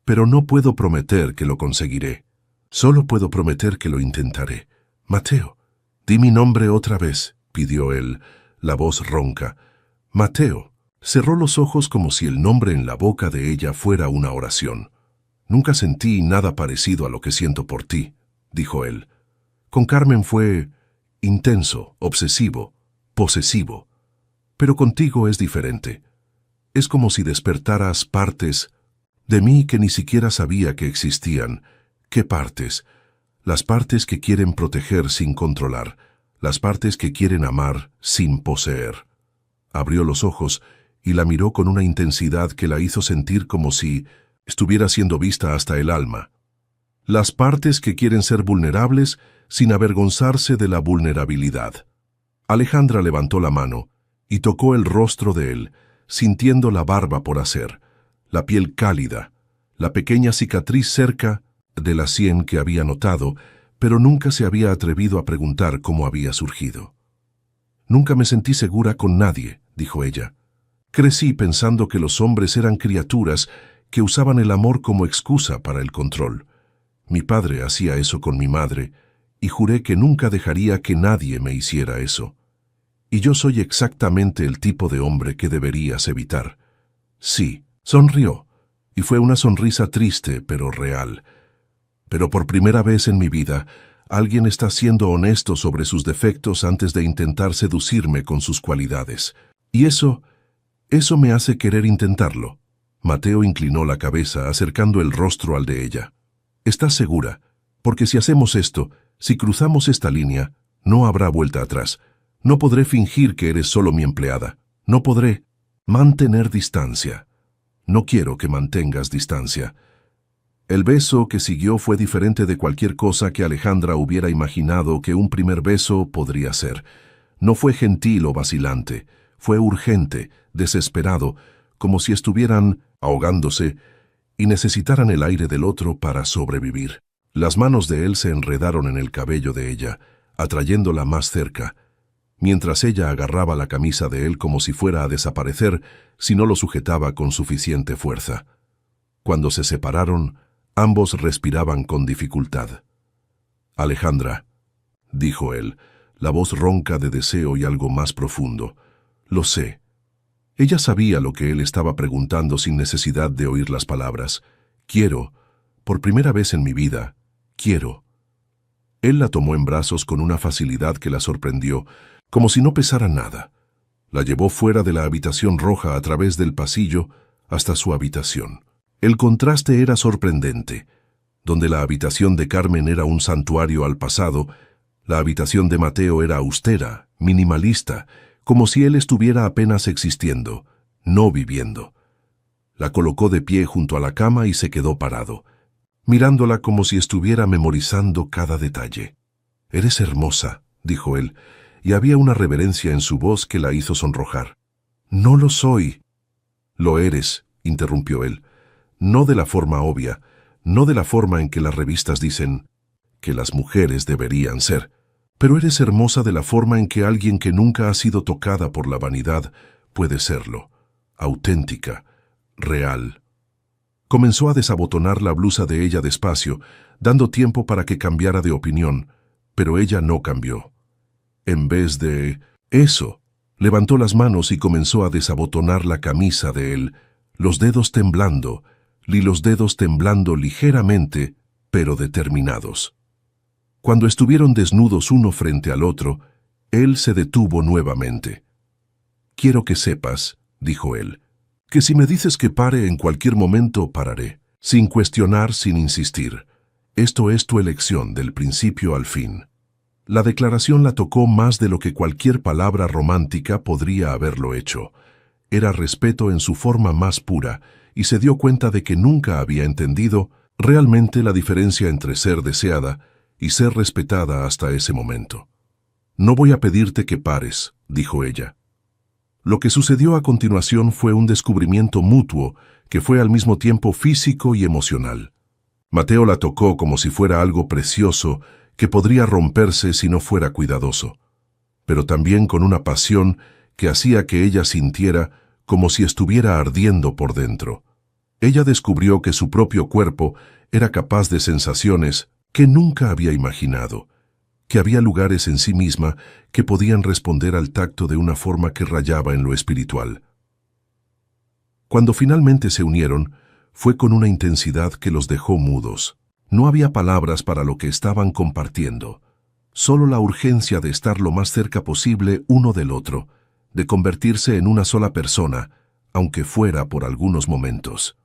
«Pero no puedo prometer que lo conseguiré. Solo puedo prometer que lo intentaré. Mateo, di mi nombre otra vez», pidió él, la voz ronca. «Mateo». Cerró los ojos como si el nombre en la boca de ella fuera una oración. «Nunca sentí nada parecido a lo que siento por ti», dijo él. «Con Carmen fue intenso, obsesivo, posesivo. Pero contigo es diferente. Es como si despertaras partes de mí que ni siquiera sabía que existían». «¿Qué partes?» «Las partes que quieren proteger sin controlar, las partes que quieren amar sin poseer». Abrió los ojos y la miró con una intensidad que la hizo sentir como si estuviera siendo vista hasta el alma. «Las partes que quieren ser vulnerables sin avergonzarse de la vulnerabilidad». Alejandra levantó la mano y tocó el rostro de él, sintiendo la barba por hacer, la piel cálida, la pequeña cicatriz cerca de la sien que había notado, pero nunca se había atrevido a preguntar cómo había surgido. «Nunca me sentí segura con nadie», dijo ella. «Crecí pensando que los hombres eran criaturas que usaban el amor como excusa para el control. Mi padre hacía eso con mi madre, y juré que nunca dejaría que nadie me hiciera eso. Y yo soy exactamente el tipo de hombre que deberías evitar». «Sí», sonrió, y fue una sonrisa triste pero real. «Pero por primera vez en mi vida, alguien está siendo honesto sobre sus defectos antes de intentar seducirme con sus cualidades. Y eso me hace querer intentarlo». Mateo inclinó la cabeza, acercando el rostro al de ella. «¿Estás segura? Porque si hacemos esto, si cruzamos esta línea, no habrá vuelta atrás. No podré fingir que eres solo mi empleada. No podré mantener distancia. No quiero que mantengas distancia». El beso que siguió fue diferente de cualquier cosa que Alejandra hubiera imaginado que un primer beso podría ser. No fue gentil o vacilante, fue urgente, desesperado, como si estuvieran ahogándose y necesitaran el aire del otro para sobrevivir. Las manos de él se enredaron en el cabello de ella, atrayéndola más cerca, mientras ella agarraba la camisa de él como si fuera a desaparecer si no lo sujetaba con suficiente fuerza. Cuando se separaron, ambos respiraban con dificultad. «Alejandra», dijo él, la voz ronca de deseo y algo más profundo. «Lo sé». Ella sabía lo que él estaba preguntando sin necesidad de oír las palabras. «Quiero, por primera vez en mi vida, quiero». Él la tomó en brazos con una facilidad que la sorprendió, como si no pesara nada. La llevó fuera de la habitación roja a través del pasillo hasta su habitación. El contraste era sorprendente. Donde la habitación de Carmen era un santuario al pasado, la habitación de Mateo era austera, minimalista, como si él estuviera apenas existiendo, no viviendo. La colocó de pie junto a la cama y se quedó parado, mirándola como si estuviera memorizando cada detalle. «Eres hermosa», dijo él, y había una reverencia en su voz que la hizo sonrojar. «No lo soy». «Lo eres», interrumpió él. «No de la forma obvia, no de la forma en que las revistas dicen que las mujeres deberían ser, pero eres hermosa de la forma en que alguien que nunca ha sido tocada por la vanidad puede serlo, auténtica, real». Comenzó a desabotonar la blusa de ella despacio, dando tiempo para que cambiara de opinión, pero ella no cambió. En vez de eso, levantó las manos y comenzó a desabotonar la camisa de él, los dedos temblando ligeramente, pero determinados. Cuando estuvieron desnudos uno frente al otro, él se detuvo nuevamente. «Quiero que sepas», dijo él, «que si me dices que pare en cualquier momento, pararé, sin cuestionar, sin insistir. Esto es tu elección del principio al fin». La declaración la tocó más de lo que cualquier palabra romántica podría haberlo hecho. Era respeto en su forma más pura, y se dio cuenta de que nunca había entendido realmente la diferencia entre ser deseada y ser respetada hasta ese momento. «No voy a pedirte que pares», dijo ella. Lo que sucedió a continuación fue un descubrimiento mutuo que fue al mismo tiempo físico y emocional. Mateo la tocó como si fuera algo precioso que podría romperse si no fuera cuidadoso, pero también con una pasión que hacía que ella sintiera como si estuviera ardiendo por dentro. Ella descubrió que su propio cuerpo era capaz de sensaciones que nunca había imaginado, que había lugares en sí misma que podían responder al tacto de una forma que rayaba en lo espiritual. Cuando finalmente se unieron, fue con una intensidad que los dejó mudos. No había palabras para lo que estaban compartiendo, solo la urgencia de estar lo más cerca posible uno del otro, de convertirse en una sola persona, aunque fuera por algunos momentos.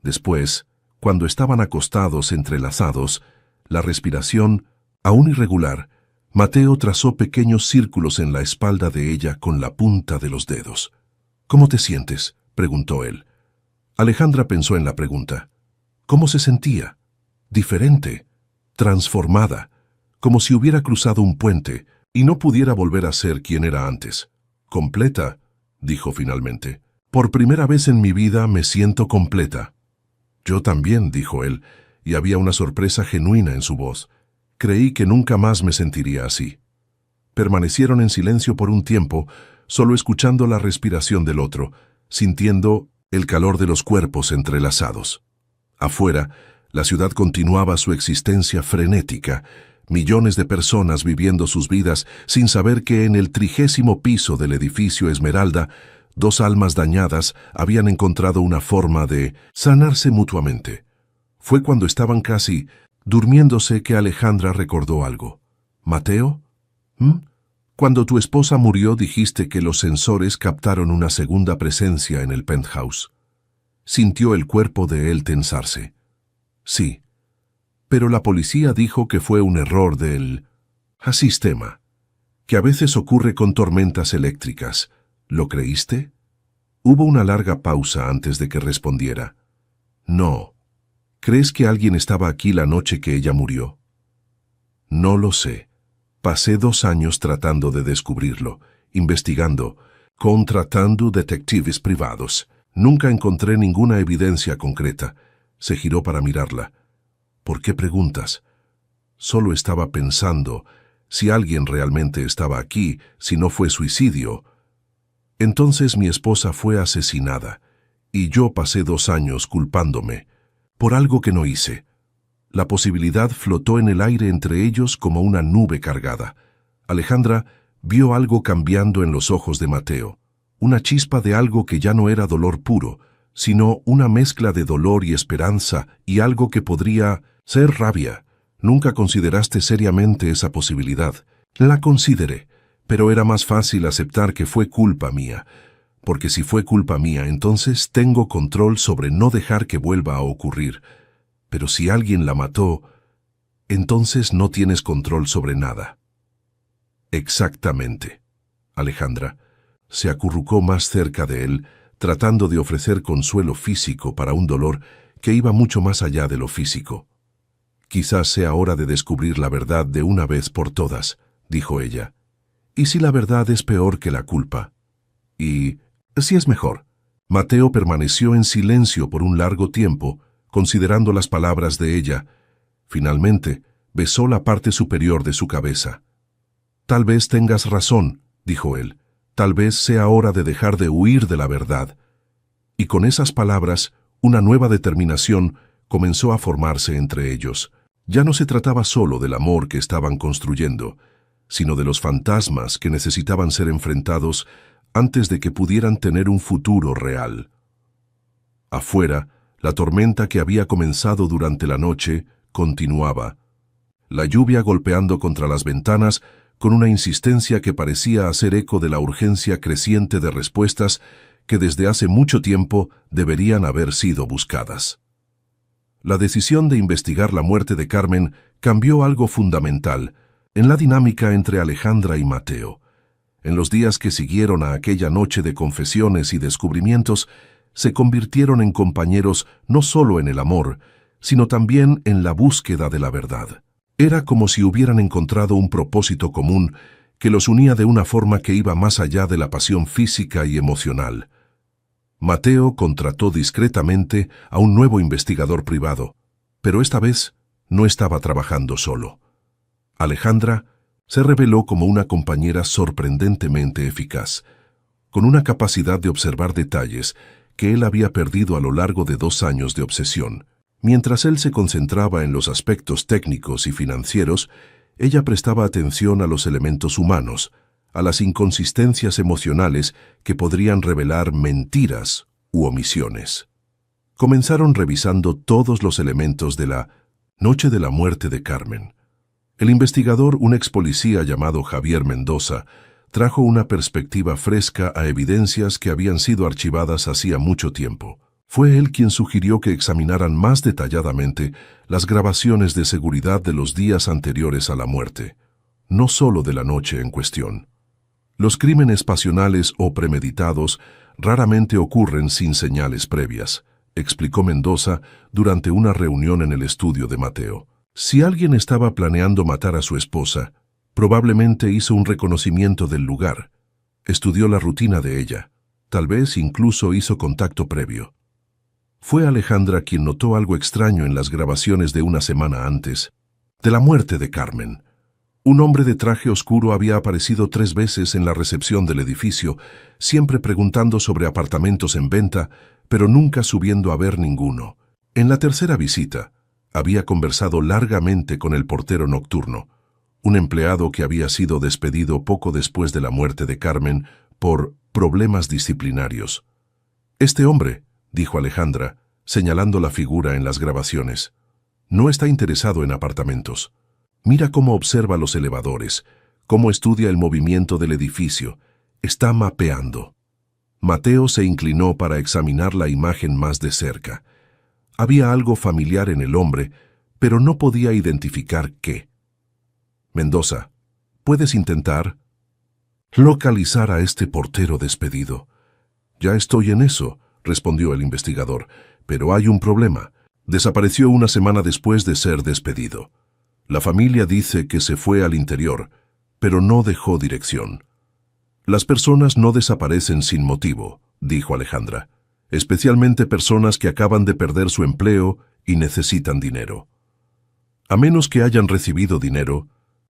Después, cuando estaban acostados entrelazados, la respiración, aún irregular, Mateo trazó pequeños círculos en la espalda de ella con la punta de los dedos. «¿Cómo te sientes?», preguntó él. Alejandra pensó en la pregunta. ¿Cómo se sentía? Diferente, transformada, como si hubiera cruzado un puente y no pudiera volver a ser quien era antes. «Completa», dijo finalmente. «Por primera vez en mi vida me siento completa». «Yo también», dijo él, y había una sorpresa genuina en su voz. «Creí que nunca más me sentiría así». Permanecieron en silencio por un tiempo, solo escuchando la respiración del otro, sintiendo el calor de los cuerpos entrelazados. Afuera, la ciudad continuaba su existencia frenética, millones de personas viviendo sus vidas sin saber que en el 30º piso del edificio Esmeralda, dos almas dañadas habían encontrado una forma de sanarse mutuamente. Fue cuando estaban casi durmiéndose que Alejandra recordó algo. «¿Mateo? Cuando tu esposa murió dijiste que los sensores captaron una segunda presencia en el penthouse». Sintió el cuerpo de él tensarse. Sí, pero la policía dijo que fue un error del sistema, que a veces ocurre con tormentas eléctricas. ¿Lo creíste? Hubo una larga pausa antes de que respondiera. No. ¿Crees que alguien estaba aquí la noche que ella murió? No lo sé. Pasé 2 años tratando de descubrirlo, investigando, contratando detectives privados. Nunca encontré ninguna evidencia concreta. Se giró para mirarla. ¿Por qué preguntas? Solo estaba pensando si alguien realmente estaba aquí, si no fue suicidio. Entonces mi esposa fue asesinada, y yo pasé 2 años culpándome por algo que no hice. La posibilidad flotó en el aire entre ellos como una nube cargada. Alejandra vio algo cambiando en los ojos de Mateo, una chispa de algo que ya no era dolor puro, sino una mezcla de dolor y esperanza y algo que podría ser rabia. Nunca consideraste seriamente esa posibilidad. La consideré, pero era más fácil aceptar que fue culpa mía, porque si fue culpa mía, entonces tengo control sobre no dejar que vuelva a ocurrir. Pero si alguien la mató, entonces no tienes control sobre nada. Exactamente. Alejandra se acurrucó más cerca de él, tratando de ofrecer consuelo físico para un dolor que iba mucho más allá de lo físico. Quizás sea hora de descubrir la verdad de una vez por todas, dijo ella. ¿Y si la verdad es peor que la culpa? Y si es mejor. Mateo permaneció en silencio por un largo tiempo, considerando las palabras de ella. Finalmente, besó la parte superior de su cabeza. Tal vez tengas razón, dijo él. Tal vez sea hora de dejar de huir de la verdad. Y con esas palabras, una nueva determinación comenzó a formarse entre ellos. Ya no se trataba solo del amor que estaban construyendo, sino de los fantasmas que necesitaban ser enfrentados antes de que pudieran tener un futuro real. Afuera, la tormenta que había comenzado durante la noche continuaba. La lluvia golpeando contra las ventanas con una insistencia que parecía hacer eco de la urgencia creciente de respuestas que desde hace mucho tiempo deberían haber sido buscadas. La decisión de investigar la muerte de Carmen cambió algo fundamental en la dinámica entre Alejandra y Mateo. En los días que siguieron a aquella noche de confesiones y descubrimientos, se convirtieron en compañeros no solo en el amor, sino también en la búsqueda de la verdad. Era como si hubieran encontrado un propósito común que los unía de una forma que iba más allá de la pasión física y emocional. Mateo contrató discretamente a un nuevo investigador privado, pero esta vez no estaba trabajando solo. Alejandra se reveló como una compañera sorprendentemente eficaz, con una capacidad de observar detalles que él había perdido a lo largo de 2 años de obsesión. Mientras él se concentraba en los aspectos técnicos y financieros, ella prestaba atención a los elementos humanos, a las inconsistencias emocionales que podrían revelar mentiras u omisiones. Comenzaron revisando todos los elementos de la noche de la muerte de Carmen. El investigador, un ex policía llamado Javier Mendoza, trajo una perspectiva fresca a evidencias que habían sido archivadas hacía mucho tiempo. Fue él quien sugirió que examinaran más detalladamente las grabaciones de seguridad de los días anteriores a la muerte, no solo de la noche en cuestión. Los crímenes pasionales o premeditados raramente ocurren sin señales previas, explicó Mendoza durante una reunión en el estudio de Mateo. Si alguien estaba planeando matar a su esposa, probablemente hizo un reconocimiento del lugar, estudió la rutina de ella, tal vez incluso hizo contacto previo. Fue Alejandra quien notó algo extraño en las grabaciones de una semana antes, de la muerte de Carmen. Un hombre de traje oscuro había aparecido 3 veces en la recepción del edificio, siempre preguntando sobre apartamentos en venta, pero nunca subiendo a ver ninguno. En la tercera visita, había conversado largamente con el portero nocturno, un empleado que había sido despedido poco después de la muerte de Carmen por problemas disciplinarios. «Este hombre», dijo Alejandra, señalando la figura en las grabaciones, «no está interesado en apartamentos. Mira cómo observa los elevadores, cómo estudia el movimiento del edificio. Está mapeando». Mateo se inclinó para examinar la imagen más de cerca. Había algo familiar en el hombre, pero no podía identificar qué. Mendoza, ¿puedes intentar localizar a este portero despedido? Ya estoy en eso, respondió el investigador, pero hay un problema. Desapareció una semana después de ser despedido. La familia dice que se fue al interior, pero no dejó dirección. Las personas no desaparecen sin motivo, dijo Alejandra, especialmente personas que acaban de perder su empleo y necesitan dinero. A menos que hayan recibido dinero,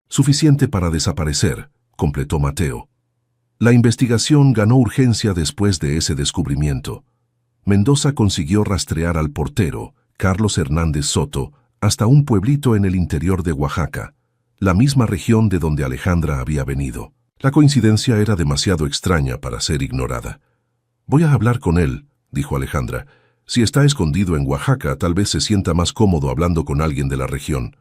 suficiente para desaparecer, completó Mateo. La investigación ganó urgencia después de ese descubrimiento. Mendoza consiguió rastrear al portero, Carlos Hernández Soto, hasta un pueblito en el interior de Oaxaca, la misma región de donde Alejandra había venido. La coincidencia era demasiado extraña para ser ignorada. Voy a hablar con él, dijo Alejandra. Si está escondido en Oaxaca, tal vez se sienta más cómodo hablando con alguien de la región.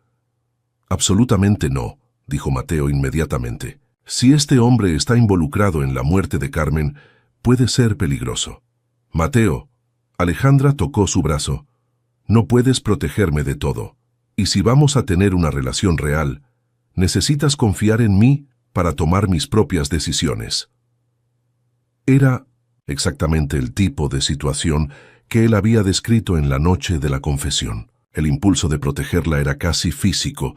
Absolutamente no, dijo Mateo inmediatamente. Si este hombre está involucrado en la muerte de Carmen, puede ser peligroso. Mateo, Alejandra tocó su brazo. No puedes protegerme de todo. Y si vamos a tener una relación real, necesitas confiar en mí para tomar mis propias decisiones. Era exactamente el tipo de situación que él había descrito en la noche de la confesión. El impulso de protegerla era casi físico,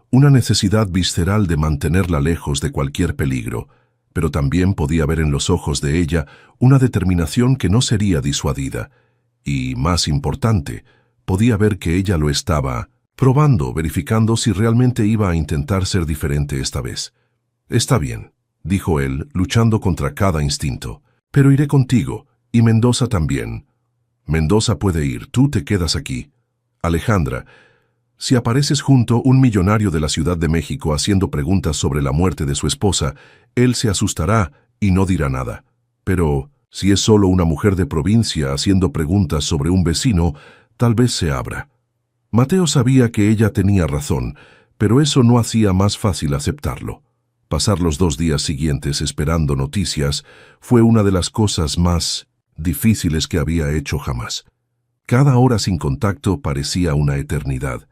una necesidad visceral de mantenerla lejos de cualquier peligro, pero también podía ver en los ojos de ella una determinación que no sería disuadida, y, más importante, podía ver que ella lo estaba probando, verificando si realmente iba a intentar ser diferente esta vez. Está bien, dijo él, luchando contra cada instinto, pero iré contigo, y Mendoza también. Mendoza puede ir, tú te quedas aquí. Alejandra, si apareces junto un millonario de la Ciudad de México haciendo preguntas sobre la muerte de su esposa, él se asustará y no dirá nada. Pero si es solo una mujer de provincia haciendo preguntas sobre un vecino, tal vez se abra. Mateo sabía que ella tenía razón, pero eso no hacía más fácil aceptarlo. Pasar los 2 días siguientes esperando noticias fue una de las cosas más difíciles que había hecho jamás. Cada hora sin contacto parecía una eternidad,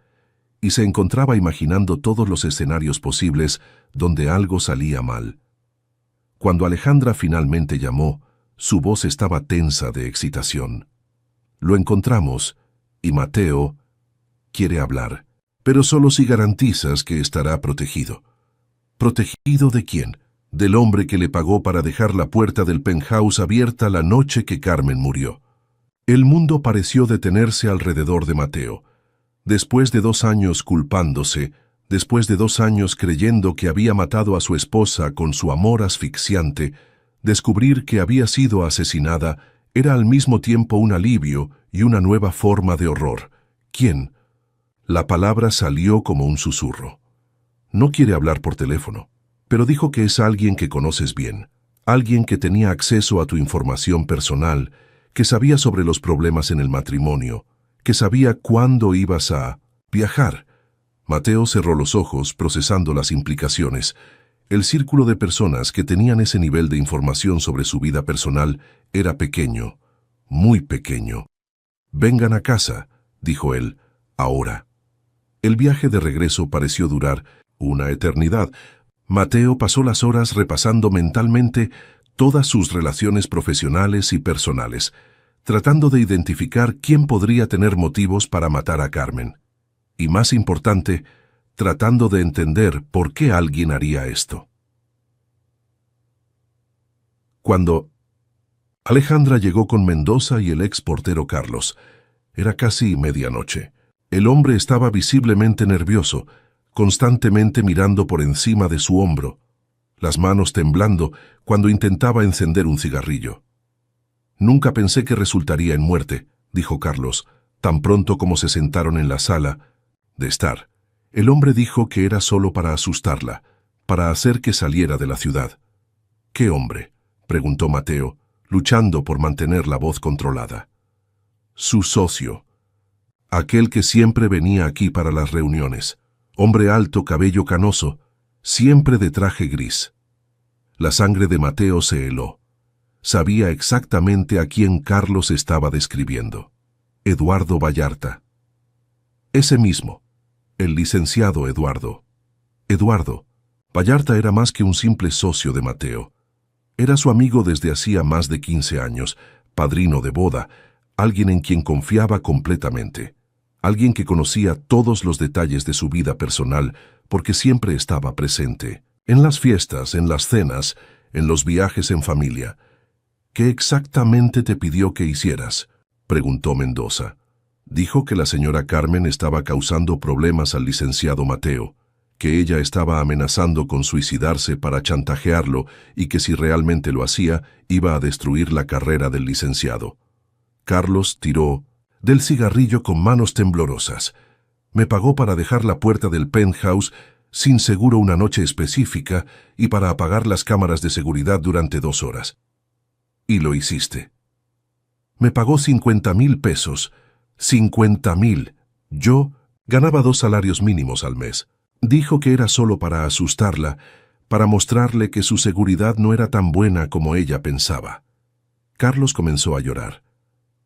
y se encontraba imaginando todos los escenarios posibles donde algo salía mal. Cuando Alejandra finalmente llamó, su voz estaba tensa de excitación. Lo encontramos, y Mateo quiere hablar, pero solo si garantizas que estará protegido. ¿Protegido de quién? Del hombre que le pagó para dejar la puerta del penthouse abierta la noche que Carmen murió. El mundo pareció detenerse alrededor de Mateo. Después de 2 años culpándose, después de 2 años creyendo que había matado a su esposa con su amor asfixiante, descubrir que había sido asesinada era al mismo tiempo un alivio y una nueva forma de horror. ¿Quién? La palabra salió como un susurro. No quiere hablar por teléfono, pero dijo que es alguien que conoces bien, alguien que tenía acceso a tu información personal, que sabía sobre los problemas en el matrimonio, que sabía cuándo ibas a viajar. Mateo cerró los ojos procesando las implicaciones. El círculo de personas que tenían ese nivel de información sobre su vida personal era pequeño, muy pequeño. «Vengan a casa», dijo él, «ahora». El viaje de regreso pareció durar una eternidad. Mateo pasó las horas repasando mentalmente todas sus relaciones profesionales y personales, tratando de identificar quién podría tener motivos para matar a Carmen. Y más importante, tratando de entender por qué alguien haría esto. Cuando Alejandra llegó con Mendoza y el ex portero Carlos, era casi medianoche. El hombre estaba visiblemente nervioso, constantemente mirando por encima de su hombro, las manos temblando cuando intentaba encender un cigarrillo. «Nunca pensé que resultaría en muerte», dijo Carlos, tan pronto como se sentaron en la sala de estar. El hombre dijo que era solo para asustarla, para hacer que saliera de la ciudad. «¿Qué hombre?», preguntó Mateo, luchando por mantener la voz controlada. «Su socio. Aquel que siempre venía aquí para las reuniones. Hombre alto, cabello canoso, siempre de traje gris». La sangre de Mateo se heló. sabía exactamente a quién Carlos estaba describiendo. Eduardo Vallarta. Ese mismo, el licenciado Eduardo. Eduardo Vallarta era más que un simple socio de Mateo. Era su amigo desde hacía más de 15 años, padrino de boda, alguien en quien confiaba completamente, alguien que conocía todos los detalles de su vida personal porque siempre estaba presente, en las fiestas, en las cenas, en los viajes en familia. ¿Qué exactamente te pidió que hicieras?, preguntó Mendoza. Dijo que la señora Carmen estaba causando problemas al licenciado Mateo, que ella estaba amenazando con suicidarse para chantajearlo y que si realmente lo hacía, iba a destruir la carrera del licenciado. Carlos tiró del cigarrillo con manos temblorosas. Me pagó para dejar la puerta del penthouse sin seguro una noche específica y para apagar las cámaras de seguridad durante 2 horas. Y lo hiciste. Me pagó 50,000 pesos. 50,000. Yo ganaba 2 salarios mínimos al mes. Dijo que era solo para asustarla, para mostrarle que su seguridad no era tan buena como ella pensaba. Carlos comenzó a llorar.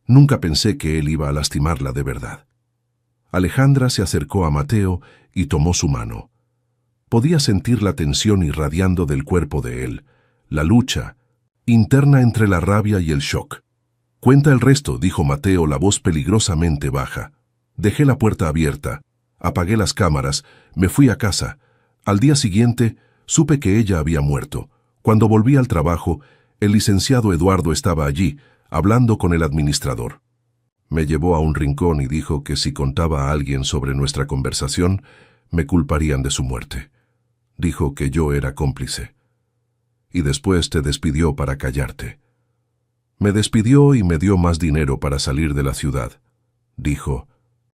Nunca pensé que él iba a lastimarla de verdad. Alejandra se acercó a Mateo y tomó su mano. Podía sentir la tensión irradiando del cuerpo de él, la lucha interna entre la rabia y el shock. «Cuenta el resto», dijo Mateo, la voz peligrosamente baja. Dejé la puerta abierta, apagué las cámaras, me fui a casa. Al día siguiente, supe que ella había muerto. Cuando volví al trabajo, el licenciado Eduardo estaba allí, hablando con el administrador. Me llevó a un rincón y dijo que si contaba a alguien sobre nuestra conversación, me culparían de su muerte. Dijo que yo era cómplice. Y después te despidió para callarte. Me despidió y me dio más dinero para salir de la ciudad. Dijo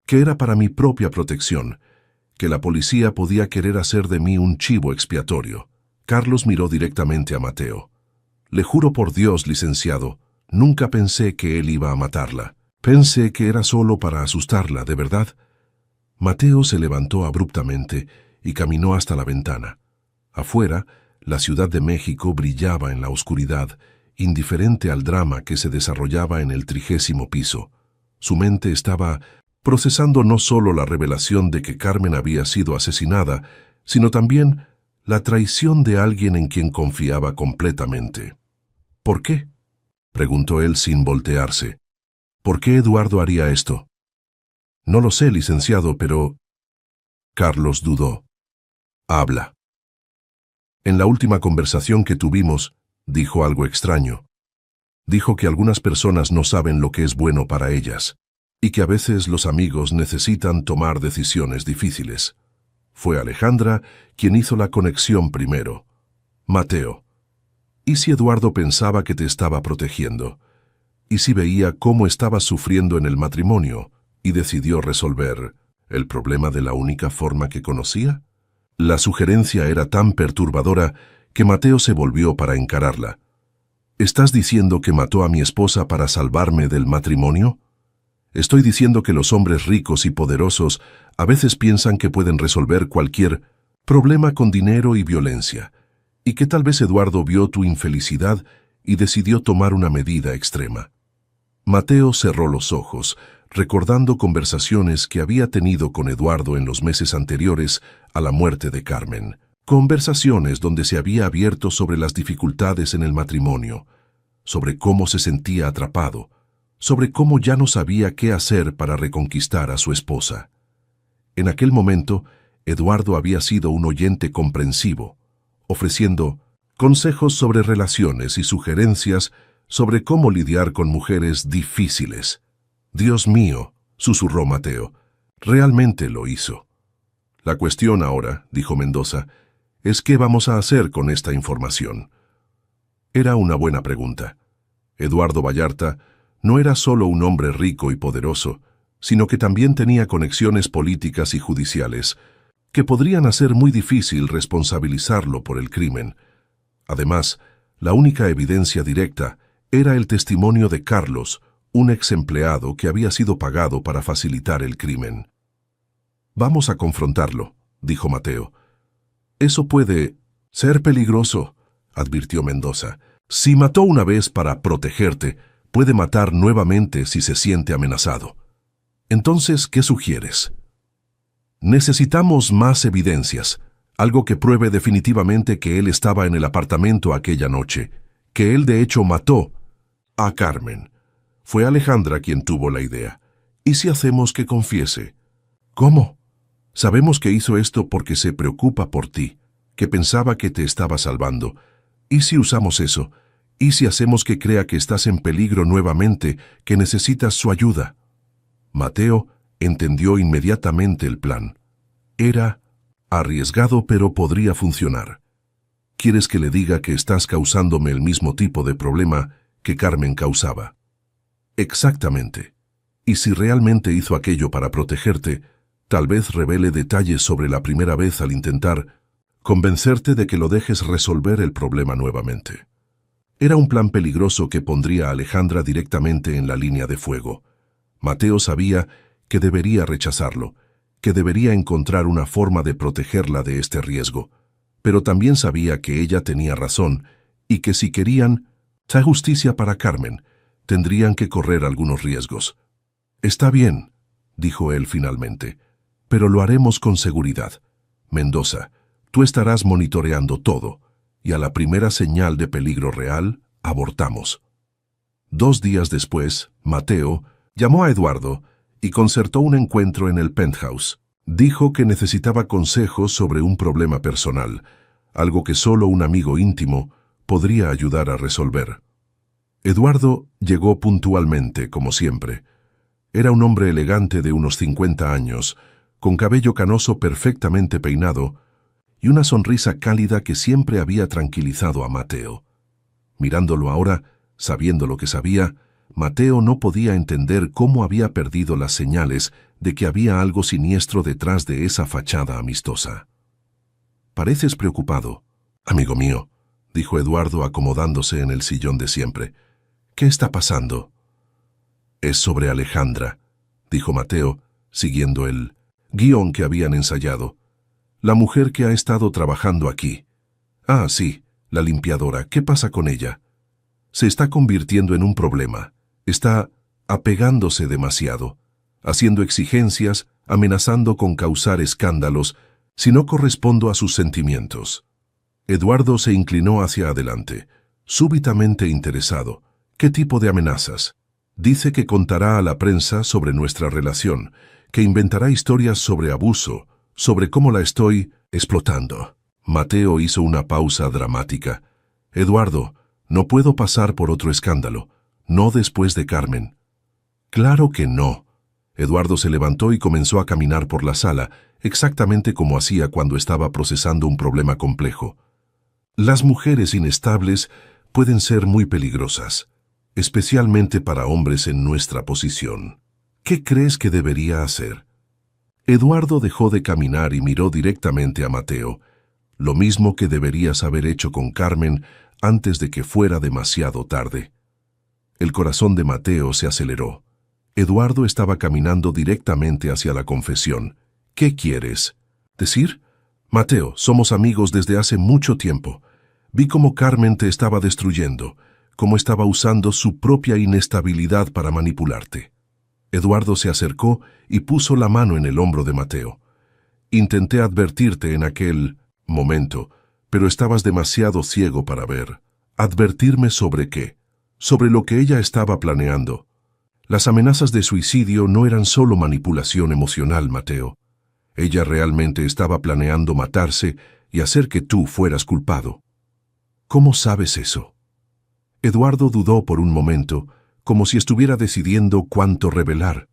que era para mi propia protección, que la policía podía querer hacer de mí un chivo expiatorio. Carlos miró directamente a Mateo. Le juro por Dios, licenciado, nunca pensé que él iba a matarla. Pensé que era solo para asustarla, ¿de verdad? Mateo se levantó abruptamente y caminó hasta la ventana. Afuera, la Ciudad de México brillaba en la oscuridad, indiferente al drama que se desarrollaba en el 30º piso. Su mente estaba procesando no solo la revelación de que Carmen había sido asesinada, sino también la traición de alguien en quien confiaba completamente. ¿Por qué?, preguntó él sin voltearse. ¿Por qué Eduardo haría esto? No lo sé, licenciado, pero... Carlos dudó. Habla. En la última conversación que tuvimos, dijo algo extraño. Dijo que algunas personas no saben lo que es bueno para ellas, y que a veces los amigos necesitan tomar decisiones difíciles. Fue Alejandra quien hizo la conexión primero. Mateo. ¿Y si Eduardo pensaba que te estaba protegiendo? ¿Y si veía cómo estabas sufriendo en el matrimonio y decidió resolver el problema de la única forma que conocía? La sugerencia era tan perturbadora que Mateo se volvió para encararla. ¿Estás diciendo que mató a mi esposa para salvarme del matrimonio? Estoy diciendo que los hombres ricos y poderosos a veces piensan que pueden resolver cualquier problema con dinero y violencia, y que tal vez Eduardo vio tu infelicidad y decidió tomar una medida extrema. Mateo cerró los ojos, recordando conversaciones que había tenido con Eduardo en los meses anteriores a la muerte de Carmen. Conversaciones donde se había abierto sobre las dificultades en el matrimonio, sobre cómo se sentía atrapado, sobre cómo ya no sabía qué hacer para reconquistar a su esposa. En aquel momento, Eduardo había sido un oyente comprensivo, ofreciendo consejos sobre relaciones y sugerencias sobre cómo lidiar con mujeres difíciles. Dios mío, susurró Mateo, realmente lo hizo. La cuestión ahora, dijo Mendoza, es qué vamos a hacer con esta información. Era una buena pregunta. Eduardo Vallarta no era solo un hombre rico y poderoso, sino que también tenía conexiones políticas y judiciales que podrían hacer muy difícil responsabilizarlo por el crimen. Además, la única evidencia directa era el testimonio de Carlos, un ex empleado que había sido pagado para facilitar el crimen. Vamos a confrontarlo, dijo Mateo. Eso puede ser peligroso, advirtió Mendoza. Si mató una vez para protegerte, puede matar nuevamente si se siente amenazado. Entonces, ¿qué sugieres? Necesitamos más evidencias, algo que pruebe definitivamente que él estaba en el apartamento aquella noche, que él de hecho mató a Carmen. Fue Alejandra quien tuvo la idea. ¿Y si hacemos que confiese? ¿Cómo? Sabemos que hizo esto porque se preocupa por ti, que pensaba que te estaba salvando. ¿Y si usamos eso? ¿Y si hacemos que crea que estás en peligro nuevamente, que necesitas su ayuda? Mateo entendió inmediatamente el plan. Era arriesgado, pero podría funcionar. ¿Quieres que le diga que estás causándome el mismo tipo de problema que Carmen causaba? Exactamente. Y si realmente hizo aquello para protegerte, tal vez revele detalles sobre la primera vez al intentar convencerte de que lo dejes resolver el problema nuevamente. Era un plan peligroso que pondría a Alejandra directamente en la línea de fuego. Mateo sabía que debería rechazarlo, que debería encontrar una forma de protegerla de este riesgo, pero también sabía que ella tenía razón y que si querían hacer justicia para Carmen, tendrían que correr algunos riesgos. Está bien, dijo él finalmente, pero lo haremos con seguridad. Mendoza, tú estarás monitoreando todo, y a la primera señal de peligro real, abortamos. 2 días después, Mateo llamó a Eduardo y concertó un encuentro en el penthouse. Dijo que necesitaba consejos sobre un problema personal, algo que solo un amigo íntimo podría ayudar a resolver. Eduardo llegó puntualmente, como siempre. Era un hombre elegante de unos 50 años, con cabello canoso perfectamente peinado y una sonrisa cálida que siempre había tranquilizado a Mateo. Mirándolo ahora, sabiendo lo que sabía, Mateo no podía entender cómo había perdido las señales de que había algo siniestro detrás de esa fachada amistosa. «Pareces preocupado, amigo mío», dijo Eduardo acomodándose en el sillón de siempre. «¿Qué está pasando?» «Es sobre Alejandra», dijo Mateo, siguiendo el guión que habían ensayado. «La mujer que ha estado trabajando aquí». «Ah, sí, la limpiadora. ¿Qué pasa con ella?» «Se está convirtiendo en un problema. Está apegándose demasiado, haciendo exigencias, amenazando con causar escándalos si no correspondo a sus sentimientos». Eduardo se inclinó hacia adelante, súbitamente interesado. «¿Qué tipo de amenazas?» «Dice que contará a la prensa sobre nuestra relación, que inventará historias sobre abuso, sobre cómo la estoy explotando». Mateo hizo una pausa dramática. «Eduardo, no puedo pasar por otro escándalo, no después de Carmen». «Claro que no». Eduardo se levantó y comenzó a caminar por la sala, exactamente como hacía cuando estaba procesando un problema complejo. «Las mujeres inestables pueden ser muy peligrosas, especialmente para hombres en nuestra posición. ¿Qué crees que debería hacer?» Eduardo dejó de caminar y miró directamente a Mateo, lo mismo que deberías haber hecho con Carmen antes de que fuera demasiado tarde. El corazón de Mateo se aceleró. Eduardo estaba caminando directamente hacia la confesión. «¿Qué quieres decir?» «Mateo, somos amigos desde hace mucho tiempo. Vi cómo Carmen te estaba destruyendo, cómo estaba usando su propia inestabilidad para manipularte». Eduardo se acercó y puso la mano en el hombro de Mateo. «Intenté advertirte en aquel momento, pero estabas demasiado ciego para ver». «¿Advertirme sobre qué?» «Sobre lo que ella estaba planeando». Las amenazas de suicidio no eran solo manipulación emocional, Mateo. Ella realmente estaba planeando matarse y hacer que tú fueras culpado. ¿Cómo sabes eso? Eduardo dudó por un momento, como si estuviera decidiendo cuánto revelar.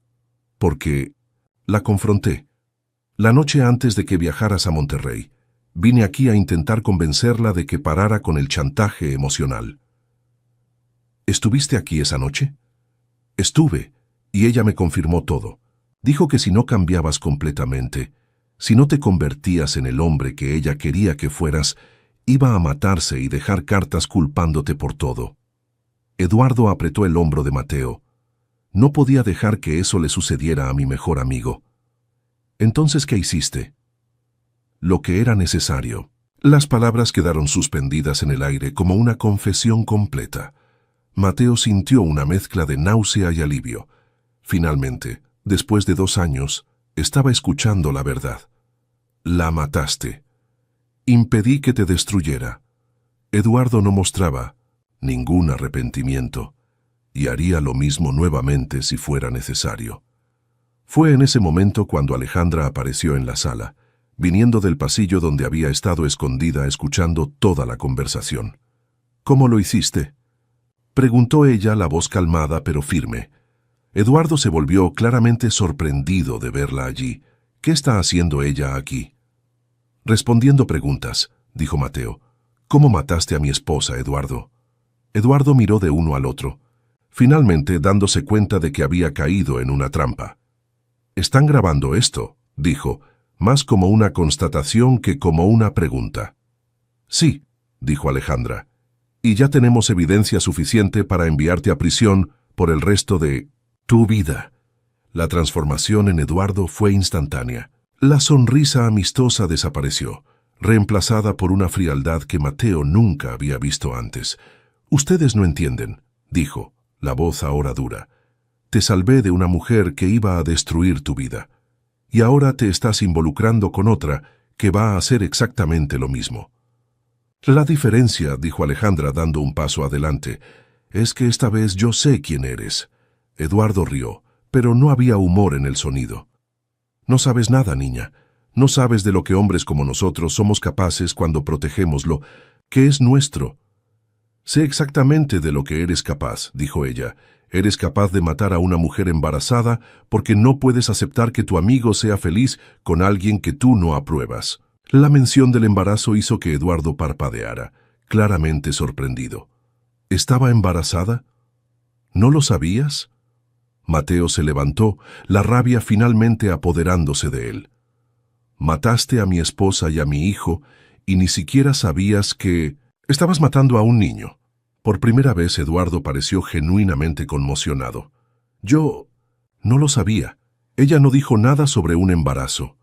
Porque la confronté. La noche antes de que viajaras a Monterrey, vine aquí a intentar convencerla de que parara con el chantaje emocional. ¿Estuviste aquí esa noche? Estuve, y ella me confirmó todo. Dijo que si no cambiabas completamente, si no te convertías en el hombre que ella quería que fueras, iba a matarse y dejar cartas culpándote por todo. Eduardo apretó el hombro de Mateo. No podía dejar que eso le sucediera a mi mejor amigo. Entonces, ¿qué hiciste? Lo que era necesario. Las palabras quedaron suspendidas en el aire como una confesión completa. Mateo sintió una mezcla de náusea y alivio. Finalmente, después de 2 años, estaba escuchando la verdad. La mataste. Impedí que te destruyera. Eduardo no mostraba ningún arrepentimiento, y haría lo mismo nuevamente si fuera necesario. Fue en ese momento cuando Alejandra apareció en la sala, viniendo del pasillo donde había estado escondida escuchando toda la conversación. «¿Cómo lo hiciste?», preguntó ella, la voz calmada pero firme. Eduardo se volvió claramente sorprendido de verla allí. «¿Qué está haciendo ella aquí?». «Respondiendo preguntas», dijo Mateo. «¿Cómo mataste a mi esposa, Eduardo?». Eduardo miró de uno al otro, finalmente dándose cuenta de que había caído en una trampa. «Están grabando esto», dijo, más como una constatación que como una pregunta. «Sí», dijo Alejandra, «y ya tenemos evidencia suficiente para enviarte a prisión por el resto de tu vida». La transformación en Eduardo fue instantánea. La sonrisa amistosa desapareció, reemplazada por una frialdad que Mateo nunca había visto antes. «Ustedes no entienden», dijo, la voz ahora dura. «Te salvé de una mujer que iba a destruir tu vida. Y ahora te estás involucrando con otra que va a hacer exactamente lo mismo». «La diferencia», dijo Alejandra dando un paso adelante, «es que esta vez yo sé quién eres». Eduardo rió, pero no había humor en el sonido. «No sabes nada, niña. No sabes de lo que hombres como nosotros somos capaces cuando protegemos lo que es nuestro». «Sé exactamente de lo que eres capaz», dijo ella. «Eres capaz de matar a una mujer embarazada porque no puedes aceptar que tu amigo sea feliz con alguien que tú no apruebas». La mención del embarazo hizo que Eduardo parpadeara, claramente sorprendido. ¿Estaba embarazada? ¿No lo sabías? Mateo se levantó, la rabia finalmente apoderándose de él. «Mataste a mi esposa y a mi hijo, y ni siquiera sabías que estabas matando a un niño». Por primera vez Eduardo pareció genuinamente conmocionado. «Yo no lo sabía. Ella no dijo nada sobre un embarazo».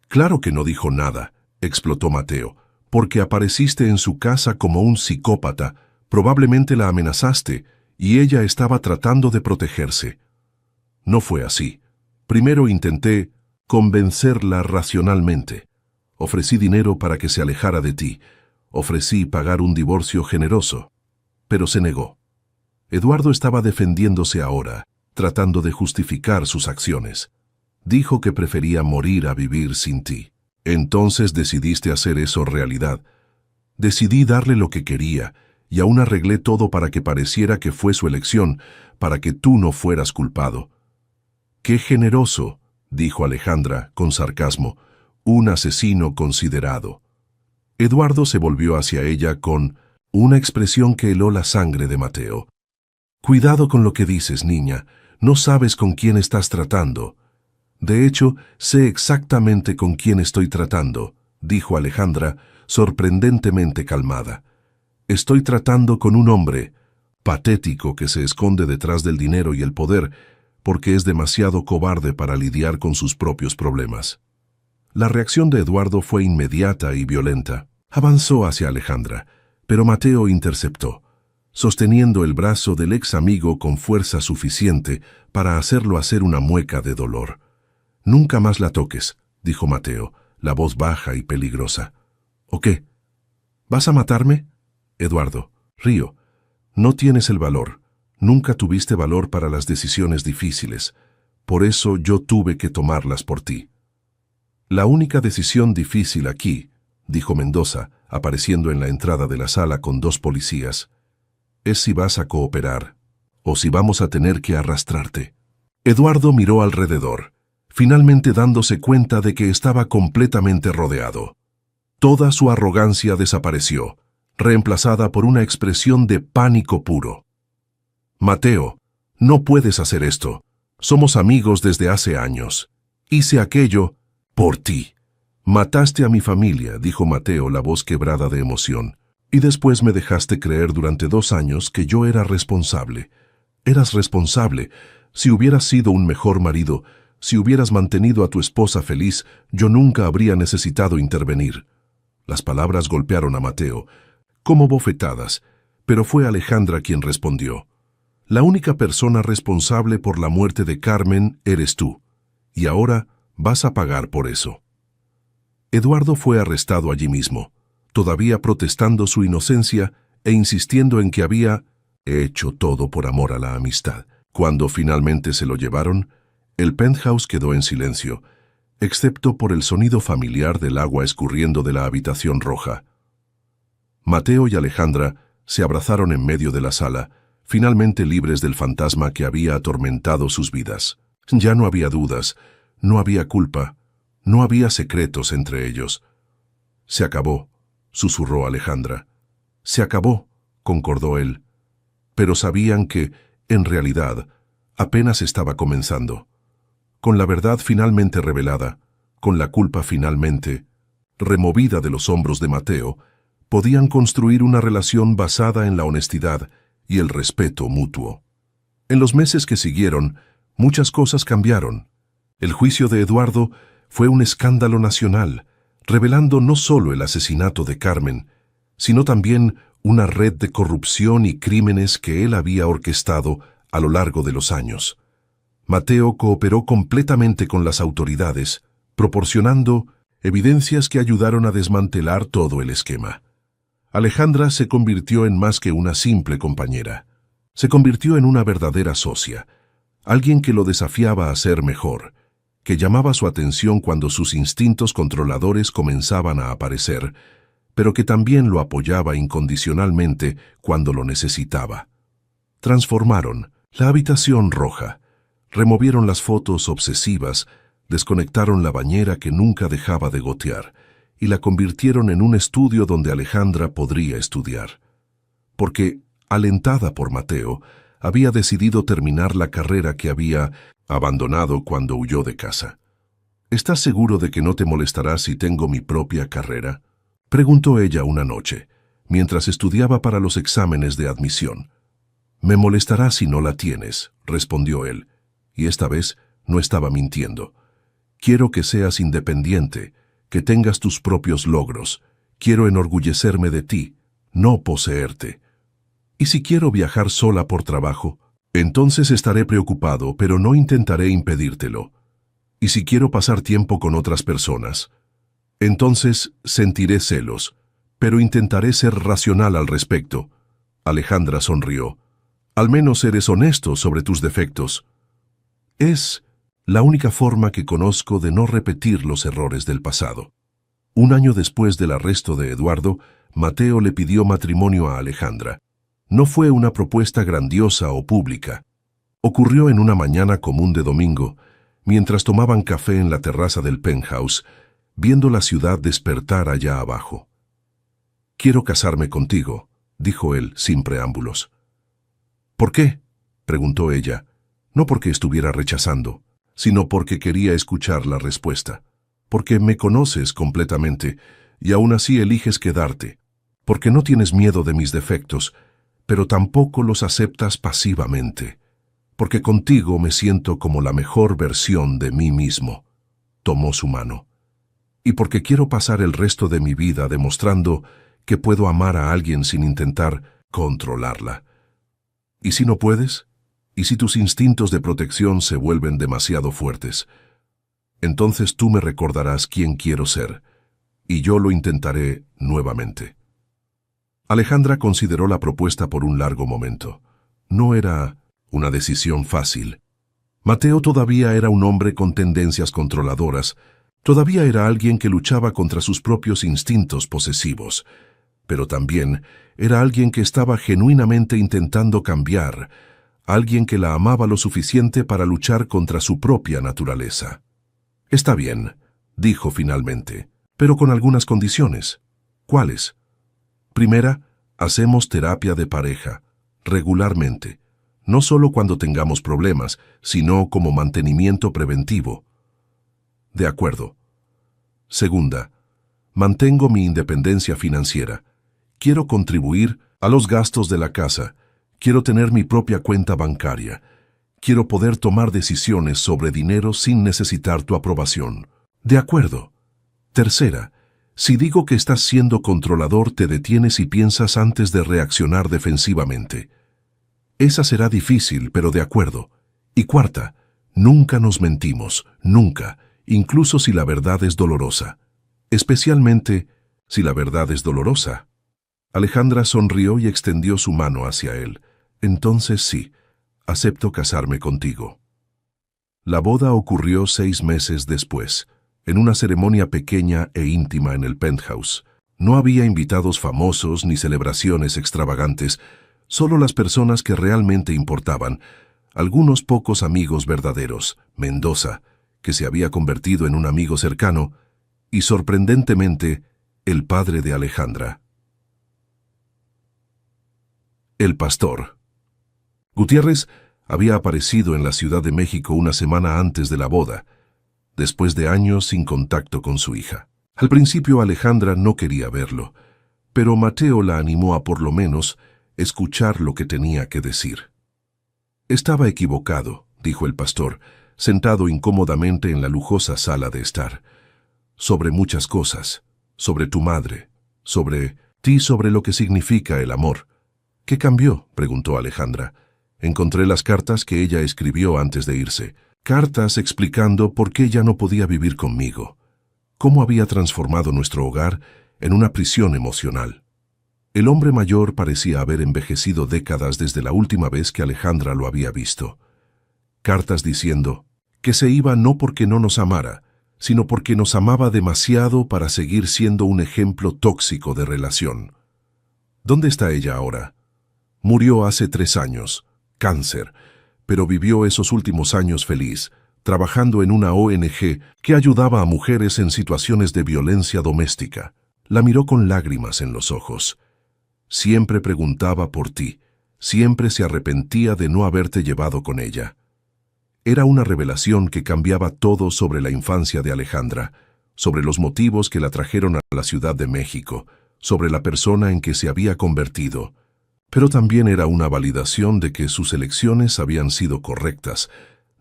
«Claro que no dijo nada», explotó Mateo, «porque apareciste en su casa como un psicópata, probablemente la amenazaste, y ella estaba tratando de protegerse». «No fue así. Primero intenté convencerla racionalmente. Ofrecí dinero para que se alejara de ti. Ofrecí pagar un divorcio generoso. Pero se negó». Eduardo estaba defendiéndose ahora, tratando de justificar sus acciones. Dijo que prefería morir a vivir sin ti. «Entonces decidiste hacer eso realidad». «Decidí darle lo que quería, y aún arreglé todo para que pareciera que fue su elección, para que tú no fueras culpado». «Qué generoso», dijo Alejandra con sarcasmo, «un asesino considerado». Eduardo se volvió hacia ella con una expresión que heló la sangre de Mateo. «Cuidado con lo que dices, niña. No sabes con quién estás tratando». «De hecho, sé exactamente con quién estoy tratando», dijo Alejandra, sorprendentemente calmada. «Estoy tratando con un hombre patético que se esconde detrás del dinero y el poder porque es demasiado cobarde para lidiar con sus propios problemas». La reacción de Eduardo fue inmediata y violenta. Avanzó hacia Alejandra, pero Mateo interceptó, sosteniendo el brazo del ex amigo con fuerza suficiente para hacerlo hacer una mueca de dolor. «Nunca más la toques», dijo Mateo, la voz baja y peligrosa. «¿O qué? ¿Vas a matarme?» «Eduardo, río, no tienes el valor. Nunca tuviste valor para las decisiones difíciles. Por eso yo tuve que tomarlas por ti». «La única decisión difícil aquí», dijo Mendoza, apareciendo en la entrada de la sala con 2 policías, «es si vas a cooperar o si vamos a tener que arrastrarte». Eduardo miró alrededor, finalmente dándose cuenta de que estaba completamente rodeado. Toda su arrogancia desapareció, reemplazada por una expresión de pánico puro. «Mateo, no puedes hacer esto. Somos amigos desde hace años. Hice aquello por ti». «Mataste a mi familia», dijo Mateo, la voz quebrada de emoción, «y después me dejaste creer durante 2 años que yo era responsable. Eras responsable. Si hubieras sido un mejor marido, si hubieras mantenido a tu esposa feliz, yo nunca habría necesitado intervenir». Las palabras golpearon a Mateo, como bofetadas, pero fue Alejandra quien respondió. La única persona responsable por la muerte de Carmen eres tú, y ahora vas a pagar por eso. Eduardo fue arrestado allí mismo, todavía protestando su inocencia e insistiendo en que había hecho todo por amor a la amistad. Cuando finalmente se lo llevaron, el penthouse quedó en silencio, excepto por el sonido familiar del agua escurriendo de la habitación roja. Mateo y Alejandra se abrazaron en medio de la sala, finalmente libres del fantasma que había atormentado sus vidas. Ya no había dudas, no había culpa, no había secretos entre ellos. Se acabó, susurró Alejandra. Se acabó, concordó él. Pero sabían que, en realidad, apenas estaba comenzando. Con la verdad finalmente revelada, con la culpa finalmente removida de los hombros de Mateo, podían construir una relación basada en la honestidad y el respeto mutuo. En los meses que siguieron, muchas cosas cambiaron. El juicio de Eduardo fue un escándalo nacional, revelando no solo el asesinato de Carmen, sino también una red de corrupción y crímenes que él había orquestado a lo largo de los años. Mateo cooperó completamente con las autoridades, proporcionando evidencias que ayudaron a desmantelar todo el esquema. Alejandra se convirtió en más que una simple compañera. Se convirtió en una verdadera socia, alguien que lo desafiaba a ser mejor, que llamaba su atención cuando sus instintos controladores comenzaban a aparecer, pero que también lo apoyaba incondicionalmente cuando lo necesitaba. Transformaron la habitación roja, removieron las fotos obsesivas, desconectaron la bañera que nunca dejaba de gotear y la convirtieron en un estudio donde Alejandra podría estudiar. Porque, alentada por Mateo, había decidido terminar la carrera que había abandonado cuando huyó de casa. ¿Estás seguro de que no te molestará si tengo mi propia carrera?, preguntó ella una noche, mientras estudiaba para los exámenes de admisión. Me molestará si no la tienes, respondió él, y esta vez no estaba mintiendo. Quiero que seas independiente, que tengas tus propios logros. Quiero enorgullecerme de ti, no poseerte. ¿Y si quiero viajar sola por trabajo? Entonces estaré preocupado, pero no intentaré impedírtelo. ¿Y si quiero pasar tiempo con otras personas? Entonces sentiré celos, pero intentaré ser racional al respecto. Alejandra sonrió. Al menos eres honesto sobre tus defectos. Es la única forma que conozco de no repetir los errores del pasado. Un año después del arresto de Eduardo, Mateo le pidió matrimonio a Alejandra. No fue una propuesta grandiosa o pública. Ocurrió en una mañana común de domingo, mientras tomaban café en la terraza del penthouse, viendo la ciudad despertar allá abajo. «Quiero casarme contigo», dijo él sin preámbulos. «¿Por qué?», preguntó ella, no porque estuviera rechazando, sino porque quería escuchar la respuesta. Porque me conoces completamente y aún así eliges quedarte. Porque no tienes miedo de mis defectos, pero tampoco los aceptas pasivamente. Porque contigo me siento como la mejor versión de mí mismo. Tomó su mano. Y porque quiero pasar el resto de mi vida demostrando que puedo amar a alguien sin intentar controlarla. ¿Y si no puedes? ¿Y si tus instintos de protección se vuelven demasiado fuertes? Entonces tú me recordarás quién quiero ser, y yo lo intentaré nuevamente. Alejandra consideró la propuesta por un largo momento. No era una decisión fácil. Mateo todavía era un hombre con tendencias controladoras, todavía era alguien que luchaba contra sus propios instintos posesivos, pero también era alguien que estaba genuinamente intentando cambiar, alguien que la amaba lo suficiente para luchar contra su propia naturaleza. «Está bien», dijo finalmente, «pero con algunas condiciones». «¿Cuáles?» «Primera, hacemos terapia de pareja, regularmente, no solo cuando tengamos problemas, sino como mantenimiento preventivo». «De acuerdo». «Segunda, mantengo mi independencia financiera. Quiero contribuir a los gastos de la casa. Quiero tener mi propia cuenta bancaria. Quiero poder tomar decisiones sobre dinero sin necesitar tu aprobación». «De acuerdo». «Tercera, Si digo que estás siendo controlador, te detienes y piensas antes de reaccionar defensivamente. Esa será difícil, pero de acuerdo. Y cuarta, nunca nos mentimos, nunca, incluso si la verdad es dolorosa. Especialmente si la verdad es dolorosa. Alejandra sonrió y extendió su mano hacia él. Entonces sí, acepto casarme contigo. La boda ocurrió 6 meses después, en una ceremonia pequeña e íntima en el penthouse. No había invitados famosos ni celebraciones extravagantes, solo las personas que realmente importaban, algunos pocos amigos verdaderos, Mendoza, que se había convertido en un amigo cercano, y sorprendentemente, el padre de Alejandra. El pastor. Gutiérrez había aparecido en la Ciudad de México una semana antes de la boda, después de años sin contacto con su hija. Al principio Alejandra no quería verlo, pero Mateo la animó a por lo menos escuchar lo que tenía que decir. Estaba equivocado, dijo el pastor, sentado incómodamente en la lujosa sala de estar. Sobre muchas cosas, sobre tu madre, sobre ti, sobre lo que significa el amor. ¿Qué cambió?, preguntó Alejandra. Encontré las cartas que ella escribió antes de irse. Cartas explicando por qué ya no podía vivir conmigo. Cómo había transformado nuestro hogar en una prisión emocional. El hombre mayor parecía haber envejecido décadas desde la última vez que Alejandra lo había visto. Cartas diciendo que se iba no porque no nos amara, sino porque nos amaba demasiado para seguir siendo un ejemplo tóxico de relación. ¿Dónde está ella ahora? Murió hace 3 años, cáncer, pero vivió esos últimos años feliz, trabajando en una ONG que ayudaba a mujeres en situaciones de violencia doméstica. La miró con lágrimas en los ojos. Siempre preguntaba por ti, siempre se arrepentía de no haberte llevado con ella. Era una revelación que cambiaba todo sobre la infancia de Alejandra, sobre los motivos que la trajeron a la Ciudad de México, sobre la persona en que se había convertido. Pero también era una validación de que sus elecciones habían sido correctas,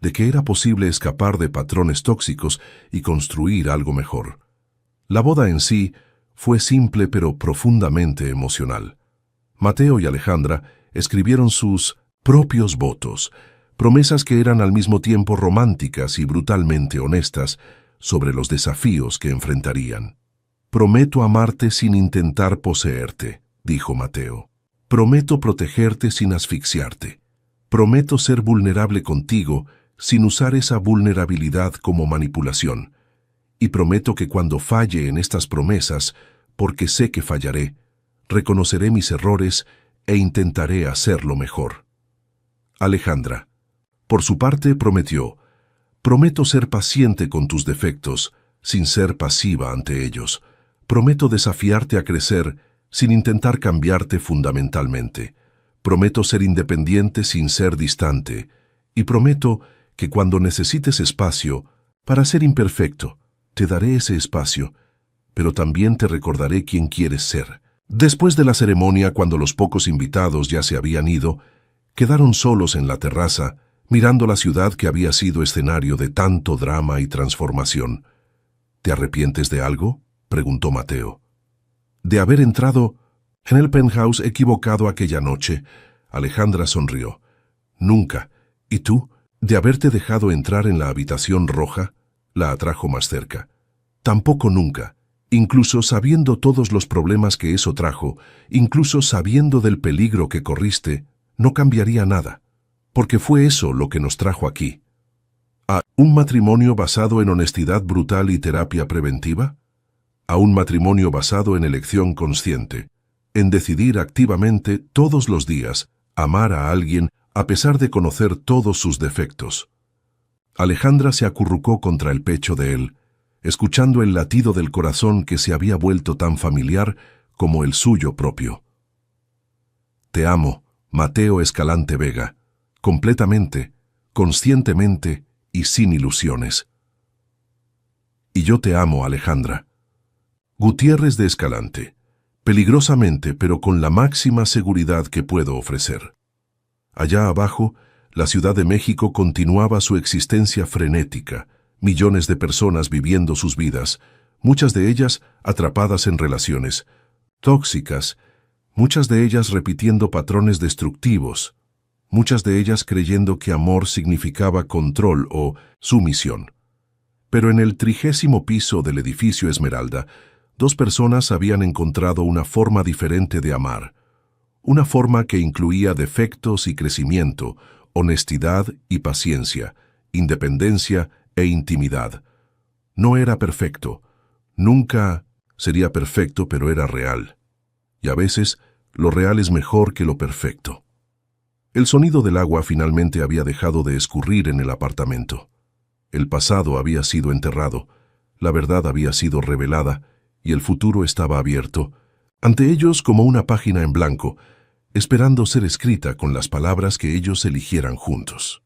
de que era posible escapar de patrones tóxicos y construir algo mejor. La boda en sí fue simple pero profundamente emocional. Mateo y Alejandra escribieron sus propios votos, promesas que eran al mismo tiempo románticas y brutalmente honestas sobre los desafíos que enfrentarían. «Prometo amarte sin intentar poseerte», dijo Mateo. «Prometo protegerte sin asfixiarte. Prometo ser vulnerable contigo sin usar esa vulnerabilidad como manipulación. Y prometo que cuando falle en estas promesas, porque sé que fallaré, reconoceré mis errores e intentaré hacerlo mejor». Alejandra, por su parte, prometió: «Prometo ser paciente con tus defectos, sin ser pasiva ante ellos. Prometo desafiarte a crecer sin intentar cambiarte fundamentalmente. Prometo ser independiente sin ser distante. Y prometo que cuando necesites espacio, para ser imperfecto, te daré ese espacio, pero también te recordaré quién quieres ser». Después de la ceremonia, cuando los pocos invitados ya se habían ido, quedaron solos en la terraza, mirando la ciudad que había sido escenario de tanto drama y transformación. «¿Te arrepientes de algo?», preguntó Mateo. «De haber entrado en el penthouse equivocado aquella noche», Alejandra sonrió. «Nunca. ¿Y tú? ¿De haberte dejado entrar en la habitación roja?», la atrajo más cerca. «Tampoco nunca. Incluso sabiendo todos los problemas que eso trajo, incluso sabiendo del peligro que corriste, no cambiaría nada, porque fue eso lo que nos trajo aquí». ¿A un matrimonio basado en honestidad brutal y terapia preventiva? ¿A un matrimonio basado en elección consciente, en decidir activamente todos los días amar a alguien a pesar de conocer todos sus defectos? Alejandra se acurrucó contra el pecho de él, escuchando el latido del corazón que se había vuelto tan familiar como el suyo propio. «Te amo, Mateo Escalante Vega, completamente, conscientemente y sin ilusiones». «Y yo te amo, Alejandra». Gutiérrez de Escalante, peligrosamente pero con la máxima seguridad que puedo ofrecer. Allá abajo, la Ciudad de México continuaba su existencia frenética, millones de personas viviendo sus vidas, muchas de ellas atrapadas en relaciones tóxicas, muchas de ellas repitiendo patrones destructivos, muchas de ellas creyendo que amor significaba control o sumisión. Pero en el 30º piso del edificio Esmeralda, dos personas habían encontrado una forma diferente de amar, una forma que incluía defectos y crecimiento, honestidad y paciencia, independencia e intimidad. No era perfecto, nunca sería perfecto, pero era real. Y a veces, lo real es mejor que lo perfecto. El sonido del agua finalmente había dejado de escurrir en el apartamento. El pasado había sido enterrado, la verdad había sido revelada y el futuro estaba abierto, ante ellos como una página en blanco, esperando ser escrita con las palabras que ellos eligieran juntos.